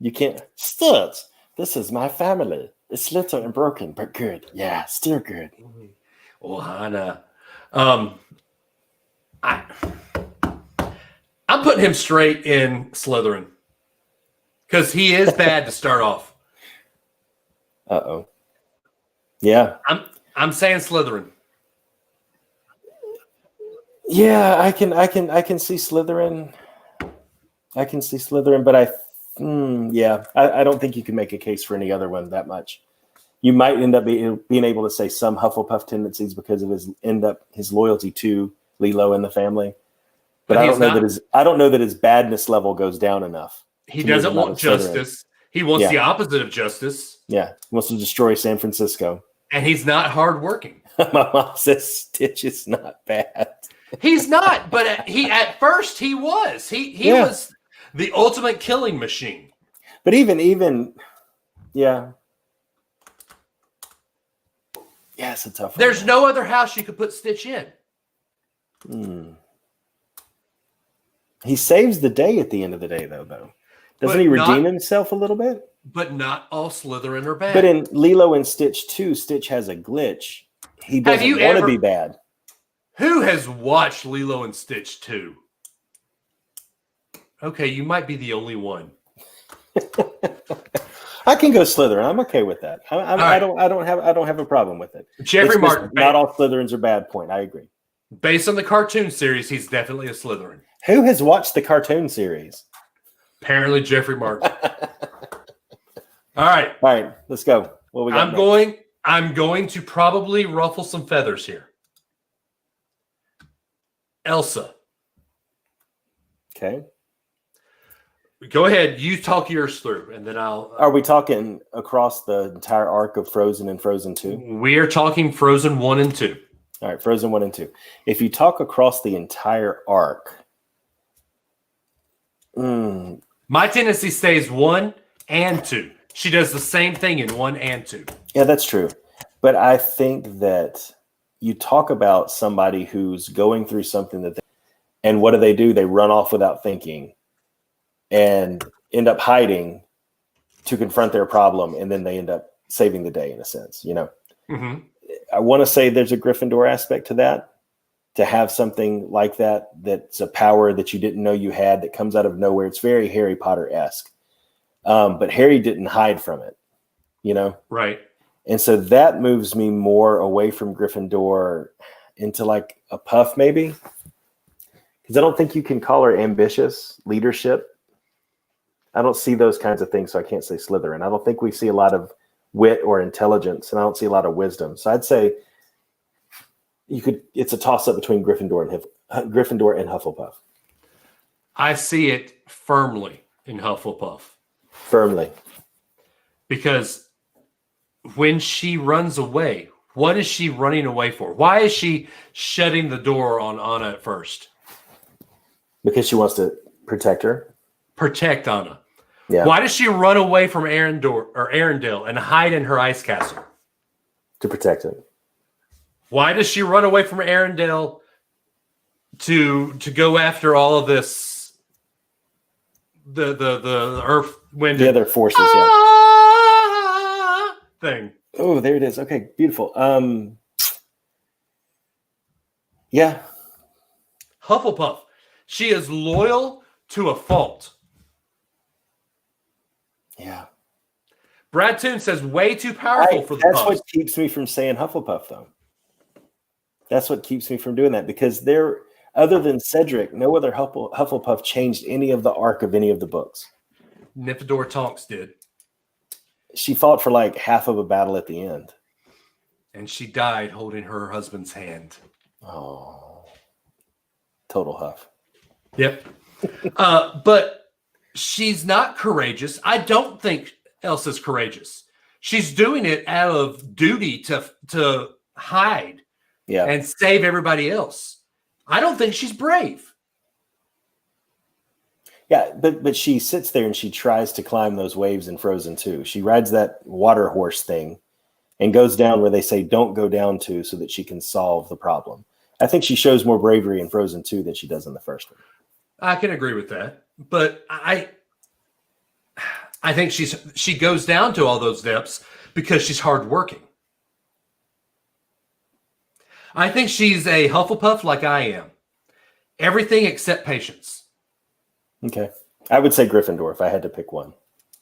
You can't. Stitch. This is my family. It's little and broken, but good. Yeah, still good.
Oh, Hannah. I'm putting him straight in Slytherin because he is bad to start off.
Uh-oh. Yeah.
I'm saying Slytherin.
Yeah, I can see Slytherin. I can see Slytherin, but I don't think you can make a case for any other one that much. You might end up being able to say some Hufflepuff tendencies because of his loyalty to Lilo and the family. But I don't know that his badness level goes down enough.
He doesn't want justice. He wants the opposite of justice.
Yeah, he wants to destroy San Francisco.
And he's not hardworking.
My mom says Stitch is not bad.
He's not, but at first he was. He was the ultimate killing machine.
But even yeah. Yeah, it's a tough one.
There's no other house you could put Stitch in.
He saves the day at the end of the day, though. Doesn't he redeem himself a little bit?
But not all Slytherin are bad.
But in Lilo and Stitch 2, Stitch has a glitch. He doesn't want to be bad.
Who has watched Lilo and Stitch 2? Okay, you might be the only one.
I can go Slytherin. I'm okay with that. I don't have a problem with it.
Jeffrey Martin.
Not all Slytherins are bad. Point. I agree.
Based on the cartoon series, he's definitely a Slytherin.
Who has watched the cartoon series?
Apparently, Jeffrey Martin. All right,
let's go. What we got?
I'm going to probably ruffle some feathers here. Elsa.
Okay.
Go ahead. You talk yours through, and then I'll.
Are we talking across the entire arc of Frozen and Frozen 2?
We are talking Frozen 1 and 2.
All right, Frozen 1 and 2. If you talk across the entire arc,
my tendency stays 1 and 2. She does the same thing in 1 and 2.
Yeah, that's true. But I think that you talk about somebody who's going through something and what do? They run off without thinking and end up hiding to confront their problem, and then they end up saving the day in a sense,
Mm-hmm.
I want to say there's a Gryffindor aspect to that, to have something like that's a power that you didn't know you had that comes out of nowhere. It's very Harry Potter-esque. But Harry didn't hide from it, Right. And so that moves me more away from Gryffindor into like a Puff maybe. Because I don't think you can call her ambitious leadership. I don't see those kinds of things, so I can't say Slytherin. I don't think we see a lot of wit or intelligence, and I don't see a lot of wisdom. So I'd say it's a toss-up between Gryffindor and Hufflepuff.
I see it firmly in Hufflepuff.
Firmly.
Because when she runs away, what is she running away for? Why is she shutting the door on Anna at first?
Because she wants to protect her.
Protect Anna.
Yeah.
Why does she run away from Arendelle and hide in her ice castle?
To protect him.
Why does she run away from Arendelle to go after all of this? The earth, wind,
the other forces,
thing.
Oh, there it is. Okay, beautiful. Yeah.
Hufflepuff. She is loyal to a fault.
Yeah.
Brad Toon says way too powerful for the
That's
Puffs.
what keeps me from saying Hufflepuff, though. That's what keeps me from doing that, because other than Cedric, no other Hufflepuff changed any of the arc of any of the books.
Nymphadora Tonks did.
She fought for like half of a battle at the end.
And she died holding her husband's hand.
Oh, total Huff.
Yep. But she's not courageous. I don't think Elsa's courageous. She's doing it out of duty to hide and save everybody else. I don't think she's brave.
Yeah, but she sits there and she tries to climb those waves in Frozen 2. She rides that water horse thing and goes down where they say don't go down to so that she can solve the problem. I think she shows more bravery in Frozen 2 than she does in the first one.
I can agree with that. But I think she goes down to all those depths because she's hardworking. I think she's a Hufflepuff like I am. Everything except patience.
Okay. I would say Gryffindor if I had to pick one.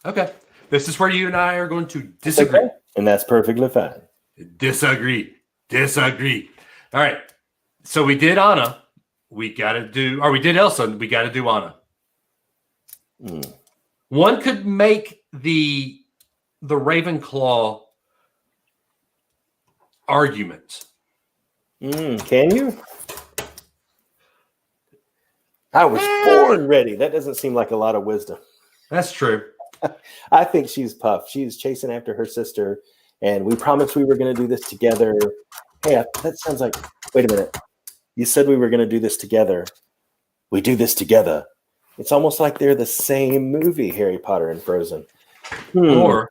Okay. This is where you and I are going to disagree.
Okay. And that's perfectly fine.
Disagree. All right. So we did Anna. We did Elsa. We got to do Anna. One could make the Ravenclaw argument.
Can you? I was born ready. That doesn't seem like a lot of wisdom.
That's true.
I think she's Puff. She's chasing after her sister, and we promised we were going to do this together. Hey, that sounds like, wait a minute. You said we were going to do this together. We do this together. It's almost like they're the same movie, Harry Potter and Frozen.
Or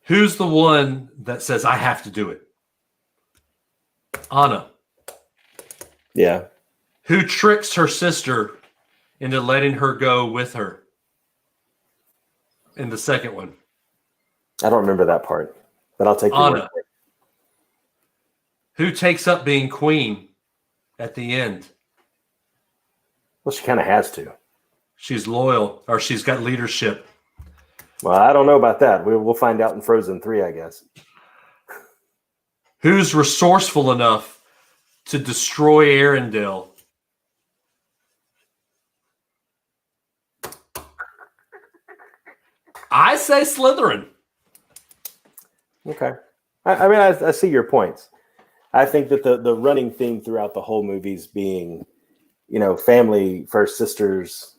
who's the one that says, I have to do it? Anna.
Yeah.
Who tricks her sister into letting her go with her in the second one?
I don't remember that part, but I'll take your word
Anna.
for it.
Who takes up being queen at the end?
Well, she kind of has to.
She's loyal, or she's got leadership.
Well, I don't know about that. We'll find out in Frozen 3, I guess.
Who's resourceful enough to destroy Arendelle? I say Slytherin.
Okay. I see your points. I think that the running theme throughout the whole movie's being, family first, sisters,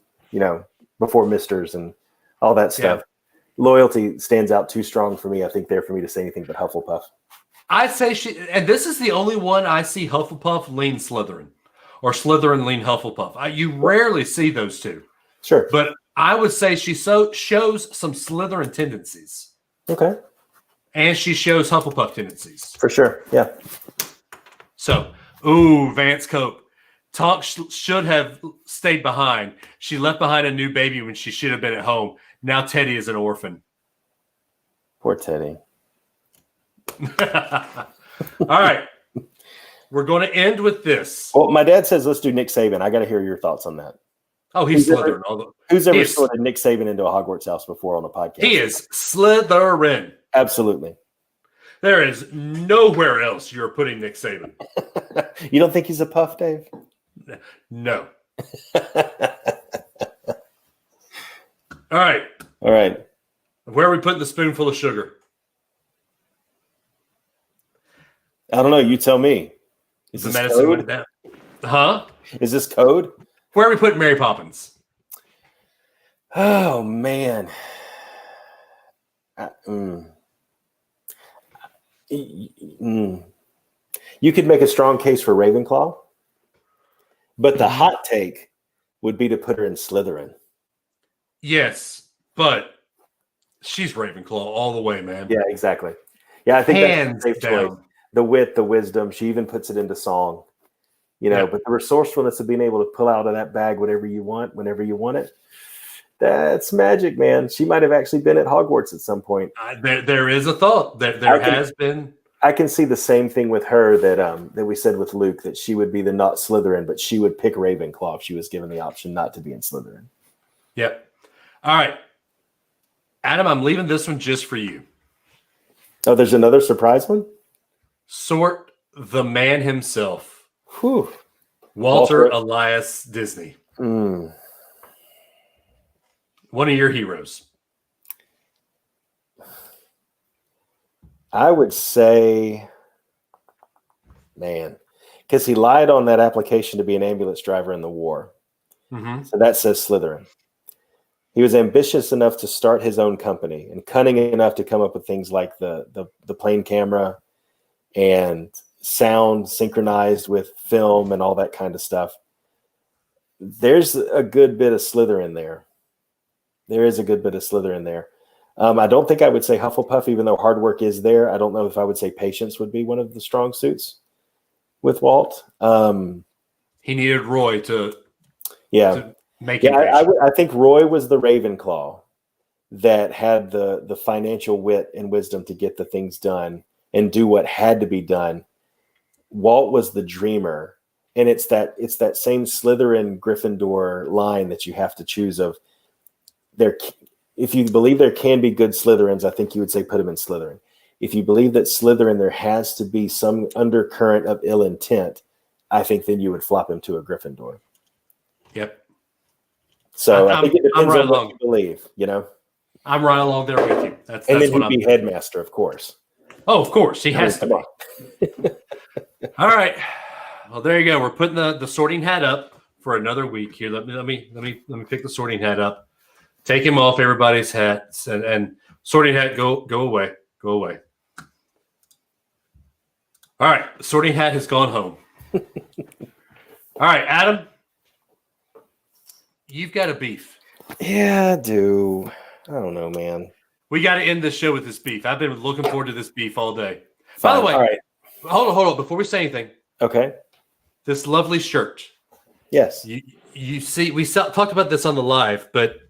before misters and all that stuff. Yeah. Loyalty stands out too strong for me, I think, there for me to say anything but Hufflepuff.
I say and this is the only one I see Hufflepuff lean Slytherin or Slytherin lean Hufflepuff. You rarely see those two.
Sure.
But I would say she shows some Slytherin tendencies.
Okay.
And she shows Hufflepuff tendencies.
For sure, yeah.
So, Vance Cope. Tonk should have stayed behind. She left behind a new baby when she should have been at home. Now Teddy is an orphan.
Poor Teddy.
All right. We're going to end with this.
Well, my dad says let's do Nick Saban. I got to hear your thoughts on that.
Oh, he's Slytherin.
Who's ever sorted Nick Saban into a Hogwarts house before on a podcast?
He is Slytherin.
Absolutely.
There is nowhere else you're putting Nick Saban.
You don't think he's a Puff, Dave?
No. All right. Where are we putting the spoonful of sugar?
I don't know. You tell me.
Is this code? Huh?
Is this code?
Where are we putting Mary Poppins?
Oh, man. You could make a strong case for Ravenclaw, but the hot take would be to put her in Slytherin.
Yes, but she's Ravenclaw all the way, man.
Yeah, exactly. Yeah, I think
Hands
that's a safe
down.
choice. The wit, the wisdom. She even puts it into song. But the resourcefulness of being able to pull out of that bag whatever you want, whenever you want it. That's magic, man. She might have actually been at Hogwarts at some point.
There is a thought. There has been.
I can see the same thing with her that we said with Luke, that she would be the not Slytherin, but she would pick Ravenclaw if she was given the option not to be in Slytherin.
Yep. All right. Adam, I'm leaving this one just for you.
Oh, there's another surprise one?
Sort the man himself.
Whew.
Walter Elias Disney.
Mm.
One of your heroes.
I would say Man, because he lied on that application to be an ambulance driver in the war.
Mm-hmm.
So that says Slytherin. He was ambitious enough to start his own company and cunning enough to come up with things like the plane camera and sound synchronized with film and all that kind of stuff. There's a good bit of Slytherin there. There is a good bit of Slytherin there. I don't think I would say Hufflepuff, even though hard work is there. I don't know if I would say patience would be one of the strong suits with Walt.
He needed Roy to make it.
I think Roy was the Ravenclaw that had the financial wit and wisdom to get the things done and do what had to be done. Walt was the dreamer, and it's that same Slytherin Gryffindor line that you have to choose of. If you believe there can be good Slytherins, I think you would say put him in Slytherin. If you believe that Slytherin there has to be some undercurrent of ill intent, I think then you would flop him to a Gryffindor.
Yep.
So I think it depends
right
on what you believe,
I'm right along there with you. That's
and then
what
he'd be headmaster, of course.
Oh, of course. He has to be. All right. Well, there you go. We're putting the sorting hat up for another week here. Let me pick the sorting hat up. Take him off everybody's hats and sorting hat, go away. Go away. All right. Sorting hat has gone home. All right, Adam. You've got a beef.
Yeah, I do. I don't know, man.
We got to end this show with this beef. I've been looking forward to this beef all day.
Fine.
By the way,
all right.
Hold on. Before we say anything.
Okay.
This lovely shirt.
Yes.
You see, we talked about this on the live, but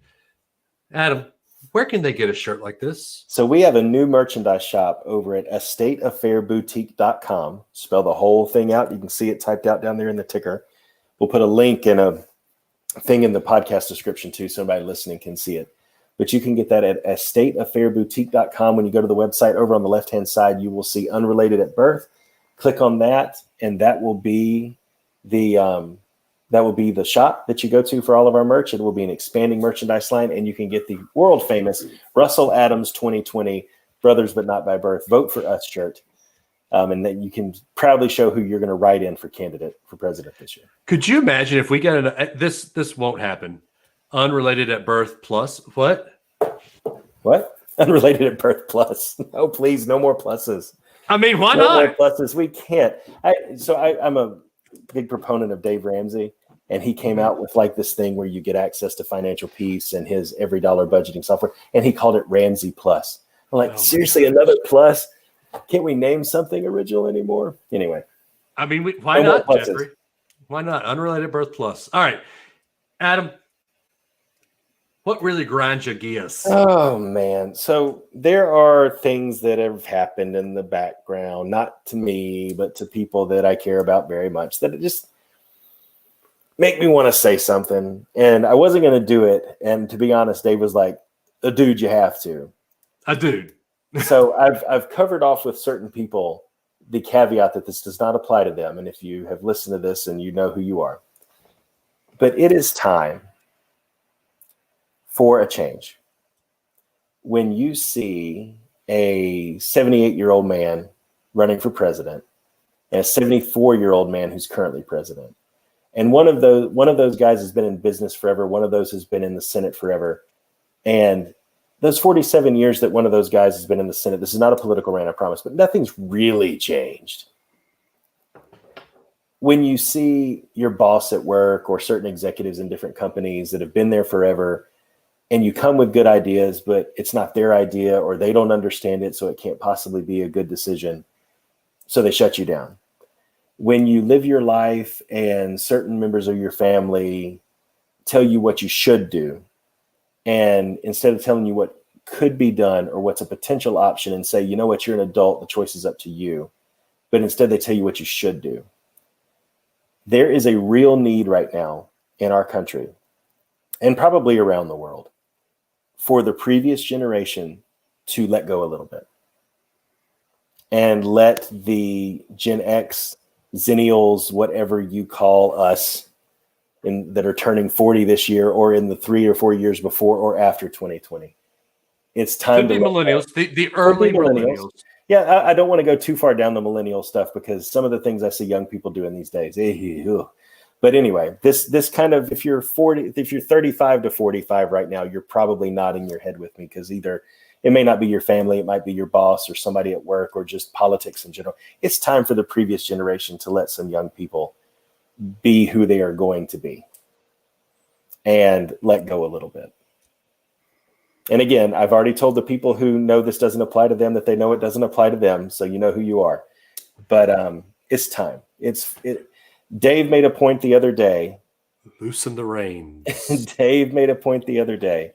Adam, where can they get a shirt like this?
So we have a new merchandise shop over at estateaffairboutique.com. Spell the whole thing out. You can see it typed out down there in the ticker. We'll put a link and a thing in the podcast description too, so somebody listening can see it. But you can get that at estateaffairboutique.com. When you go to the website, over on the left-hand side, you will see Unrelated at Birth. Click on that, and that will be the shop that you go to for all of our merch. It will be an expanding merchandise line, and you can get the world famous Russell Adams 2020 Brothers But Not by Birth Vote for Us shirt. And that you can proudly show who you're going to write in for candidate for president this year.
Could you imagine if we got this won't happen. Unrelated at Birth plus what?
What? Unrelated at Birth plus. Oh, please, no more pluses.
I mean, why
no
not?
More pluses. We can't. I'm a big proponent of Dave Ramsey, and he came out with like this thing where you get access to financial peace and his every dollar budgeting software, and he called it Ramsey Plus. I'm like, seriously, another plus? Can't we name something original anymore? Anyway.
I mean, why not, Jeffrey? Why not? Unrelated Birth Plus. All right. Adam, what really grinds your gears?
Oh, man. So there are things that have happened in the background, not to me, but to people that I care about very much, that just make me want to say something. And I wasn't going to do it. And to be honest, Dave was like, a dude, you have to.
A dude.
So I've covered off with certain people the caveat that this does not apply to them. And if you have listened to this and you know who you are, but it is time for a change. When you see a 78-year-old man running for president and a 74-year-old man who's currently president, and one of those guys has been in business forever, one of those has been in the Senate forever, and those 47 years that one of those guys has been in the Senate, this is not a political rant, I promise, but nothing's really changed. When you see your boss at work or certain executives in different companies that have been there forever, and you come with good ideas, but it's not their idea or they don't understand it, so it can't possibly be a good decision, so they shut you down. When you live your life and certain members of your family tell you what you should do, and instead of telling you what could be done or what's a potential option and say, you know what, you're an adult, the choice is up to you. But instead they tell you what you should do. There is a real need right now in our country and probably around the world for the previous generation to let go a little bit and let the Gen X, Zennials, whatever you call us, that are turning 40 this year or in the 3 or 4 years before or after 2020. It's time
to be millennials, the early millennials.
Yeah, I don't want to go too far down the millennial stuff because some of the things I see young people doing these days. But anyway, this kind of, if you're 35 to 45 right now, you're probably nodding your head with me because either it may not be your family, it might be your boss or somebody at work or just politics in general. It's time for the previous generation to let some young people be who they are going to be and let go a little bit. And again, I've already told the people who know this doesn't apply to them that they know it doesn't apply to them. So you know who you are. But it's time. Dave made a point the other day.
Loosen the reins.
Dave made a point the other day.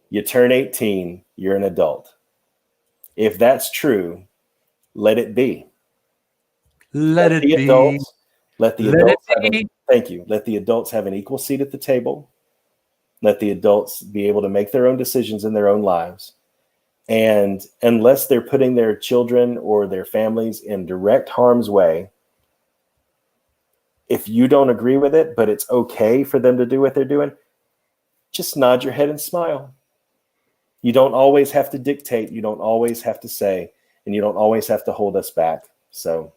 You turn 18, you're an adult. If that's true, let it be.
Let it be.
Let the adults thank you. Let the adults have an equal seat at the table. Let the adults be able to make their own decisions in their own lives. And unless they're putting their children or their families in direct harm's way, if you don't agree with it, but it's okay for them to do what they're doing, just nod your head and smile. You don't always have to dictate. You don't always have to say, and you don't always have to hold us back. So,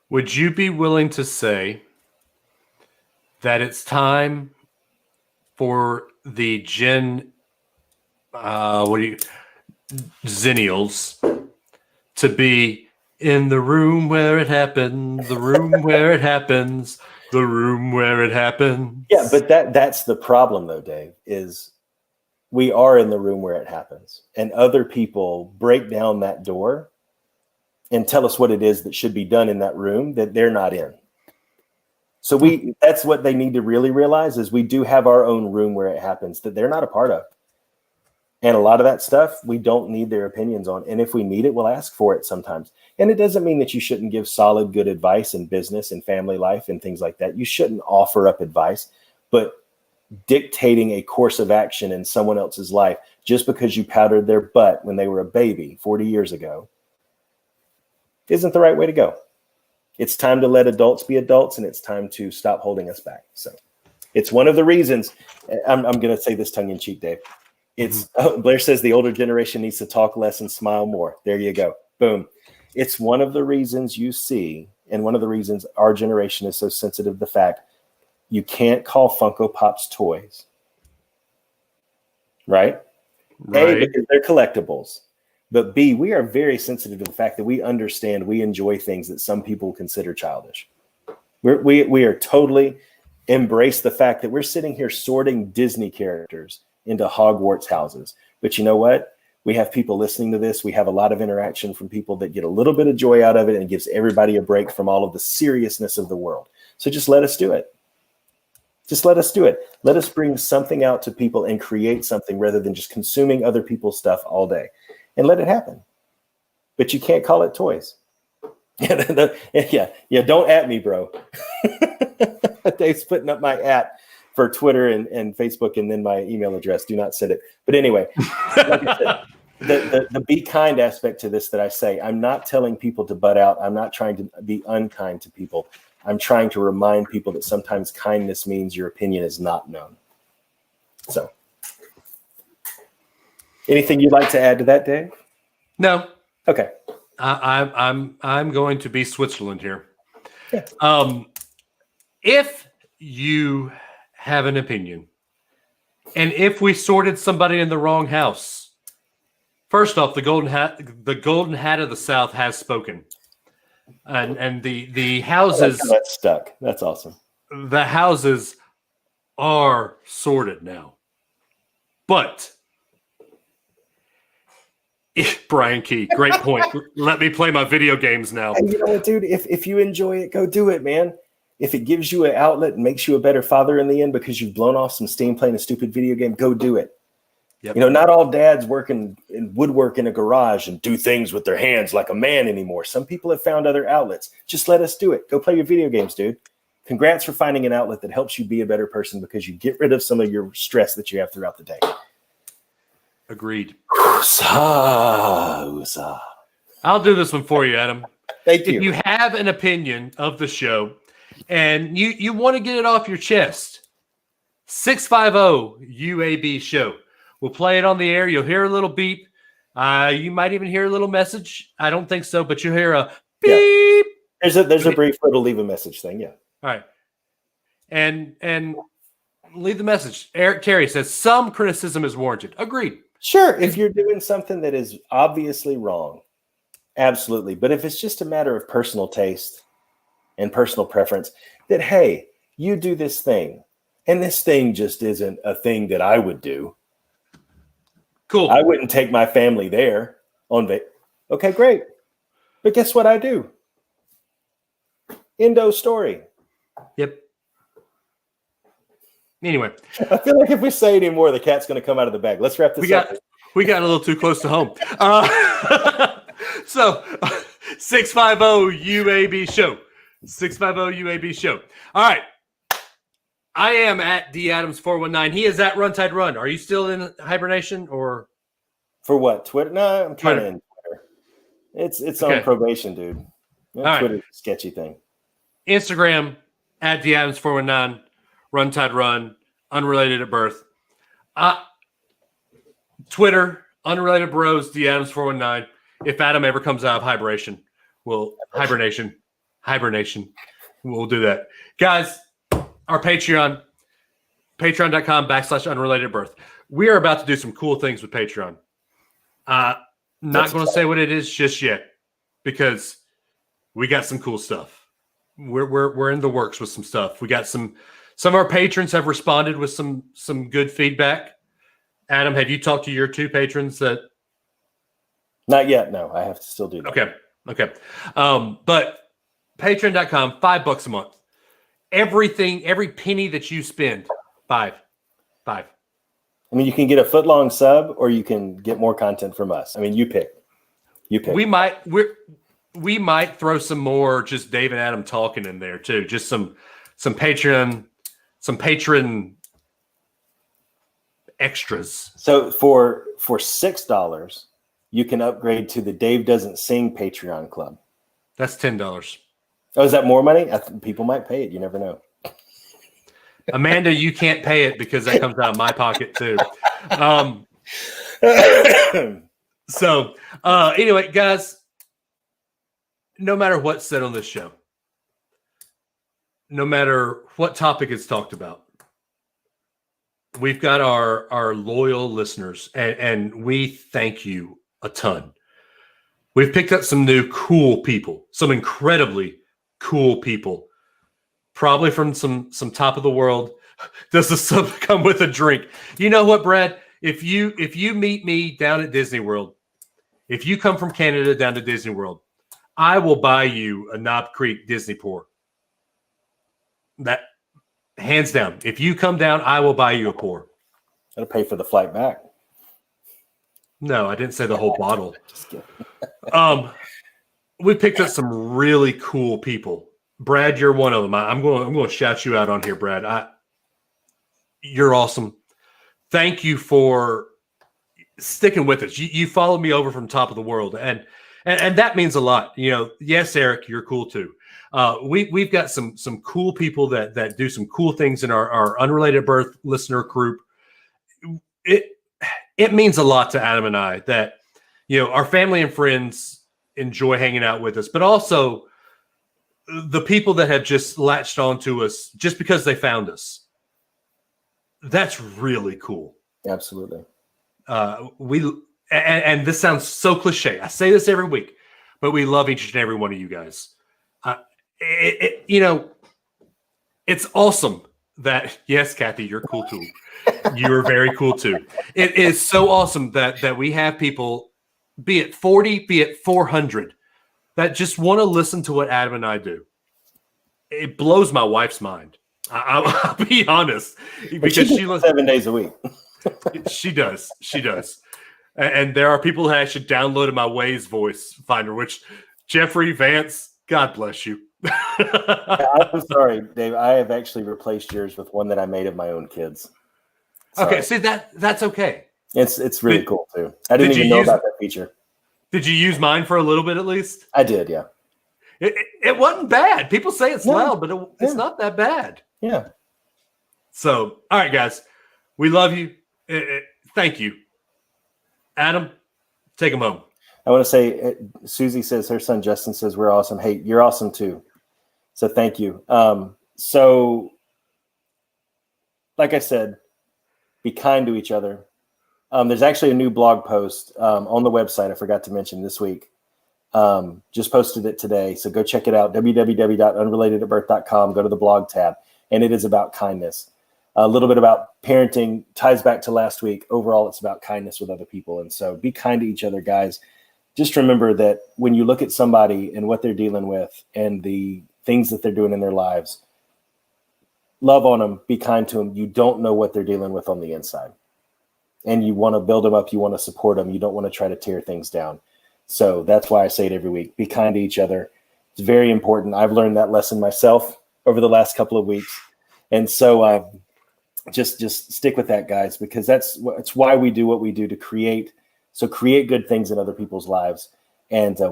would you be willing to say that it's time for the Zennials to be in the room where it happened, the room where it happens, the room where it happens?
Yeah, but that's the problem though, Dave, is we are in the room where it happens, and other people break down that door and tell us what it is that should be done in that room that they're not in. So that's what they need to really realize is we do have our own room where it happens that they're not a part of. And a lot of that stuff, we don't need their opinions on. And if we need it, we'll ask for it sometimes. And it doesn't mean that you shouldn't give solid, good advice in business and family life and things like that. You shouldn't offer up advice, but dictating a course of action in someone else's life just because you powdered their butt when they were a baby 40 years ago isn't the right way to go. It's time to let adults be adults, and it's time to stop holding us back. So it's one of the reasons I'm going to say this tongue in cheek, Dave. Blair says the older generation needs to talk less and smile more. There you go. Boom. It's one of the reasons you see, and one of the reasons our generation is so sensitive to the fact you can't call Funko Pops toys. Right? A, because they're collectibles. But B, we are very sensitive to the fact that we understand, we enjoy things that some people consider childish. We are totally embrace the fact that we're sitting here sorting Disney characters into Hogwarts houses. But you know what? We have people listening to this. We have a lot of interaction from people that get a little bit of joy out of it and gives everybody a break from all of the seriousness of the world. So just let us do it. Just let us do it. Let us bring something out to people and create something rather than just consuming other people's stuff all day. And let it happen. But you can't call it toys. Yeah, don't at me, bro. Dave's putting up my at for Twitter and Facebook and then my email address. Do not send it. But anyway, like I said, the be kind aspect to this that I say, I'm not telling people to butt out. I'm not trying to be unkind to people. I'm trying to remind people that sometimes kindness means your opinion is not known. So. Anything you'd like to add to that, Dave?
No.
Okay.
I'm going to be Switzerland here.
Yeah.
If you have an opinion, and if we sorted somebody in the wrong house, first off, the golden hat of the South has spoken, and the houses
that's stuck. That's awesome.
The houses are sorted now, but. Brian Key, great point. Let me play my video games now.
And you know what, dude? If you enjoy it, go do it, man. If it gives you an outlet and makes you a better father in the end because you've blown off some steam playing a stupid video game, go do it. Yep. You know, not all dads working in woodwork in a garage and do things with their hands like a man anymore. Some people have found other outlets. Just let us do it. Go play your video games, dude. Congrats for finding an outlet that helps you be a better person because you get rid of some of your stress that you have throughout the day.
Agreed.
I'll
do this one for you, Adam.
Thank you.
If you have an opinion of the show and you want to get it off your chest, 650 UAB show. We'll play it on the air. You'll hear a little beep. You might even hear a little message. I don't think so, but you hear a beep.
Yeah. There's a brief little leave a message thing. Yeah.
All right. And leave the message. Eric Terry says some criticism is warranted. Agreed.
Sure. If you're doing something that is obviously wrong, absolutely. But if it's just a matter of personal taste and personal preference, that, hey, you do this thing, and this thing just isn't a thing that I would do.
Cool.
I wouldn't take my family there on vacation. Okay, great. But guess what I do? Endo story.
Yep. Anyway.
I feel like if we say any more, the cat's going to come out of the bag. Let's wrap this up.
We got a little too close to home. So 650 UAB show. 650 UAB show. All right. I am at D Adams 419. He is at Run Tide Run. Are you still in hibernation or
for what? Twitter? No, I'm kind of
Twitter.
in Twitter. It's
Okay.
on probation, dude.
Right.
Twitter's a sketchy thing.
Instagram at D Adams 419. Run Tide Run. Unrelated at birth. Twitter Unrelated Bros D Adams 419. If Adam ever comes out of hibernation, hibernation. We'll do that, guys. Our Patreon, patreon.com/unrelated birth. We are about to do some cool things with Patreon. Not going to say what it is just yet because we got some cool stuff. We're in the works with some stuff. We got some of our patrons have responded with some good feedback. Adam, have you talked to your 2 patrons that?
Not yet. No, I have to still do that.
Okay. But patreon.com, $5 a month. Everything, every penny that you spend, $5.
I mean, you can get a foot-long sub, or you can get more content from us. I mean, you pick. We might throw some more just Dave and Adam talking in there too. Just some patron extras. So for $6, you can upgrade to the Dave Doesn't Sing Patreon Club.
That's $10.
Oh, is that more money? People might pay it. You never know.
Amanda, you can't pay it because that comes out of my pocket too. So anyway, guys, no matter what's said on this show, no matter what topic is talked about, we've got our loyal listeners, and we thank you a ton. We've picked up some new cool people, some incredibly cool people, probably from some top of the world. Does the sub come with a drink? You know what, Brad? If you meet me down at Disney World, if you come from Canada down to Disney World, I will buy you a Knob Creek Disney pour. That hands down. If you come down, I will buy you a pour.
Gotta pay for the flight back.
No, I didn't say the whole bottle.
Just kidding.
We picked up some really cool people. Brad, you're one of them. I'm going to shout you out on here, Brad. You're awesome. Thank you for sticking with us. You followed me over from top of the world, and that means a lot. You know, yes, Eric, you're cool too. We've got some cool people that do some cool things in our Unrelated Birth listener group. It means a lot to Adam and I that, you know, our family and friends enjoy hanging out with us, but also the people that have just latched onto us just because they found us. That's really cool.
Absolutely.
And this sounds so cliche. I say this every week, but we love each and every one of you guys. You know, it's awesome that, yes, Kathy, you're cool too. You're very cool too. It is so awesome that we have people, be it 40, be it 400, that just want to listen to what Adam and I do. It blows my wife's mind. I'll be honest, because she listens
7 days a week.
She does. And there are people who actually downloaded my Waze voice finder, which Jeffrey Vance, God bless you.
I'm sorry, Dave. I have actually replaced yours with one that I made of my own kids. Sorry.
Okay, see that's okay.
It's really cool too. I didn't even know about that feature.
Did you use mine for a little bit at least?
I did, yeah.
It wasn't bad. People say it's loud, but it's not that bad.
Yeah.
So, all right, guys, we love you. Thank you, Adam. Take them home.
I want to say, Susie says her son Justin says we're awesome. Hey, you're awesome too. So thank you. So, like I said, be kind to each other. There's actually a new blog post on the website I forgot to mention this week. Just posted it today. So go check it out, www.unrelatedabirth.com. Go to the blog tab, and it is about kindness. A little bit about parenting ties back to last week. Overall, it's about kindness with other people. And so be kind to each other, guys. Just remember that when you look at somebody and what they're dealing with and the things that they're doing in their lives, love on them, be kind to them. You don't know what they're dealing with on the inside. And you want to build them up. You want to support them. You don't want to try to tear things down. So that's why I say it every week. Be kind to each other. It's very important. I've learned that lesson myself over the last couple of weeks. And so just stick with that, guys, because that's why we do what we do, to create good things in other people's lives. And we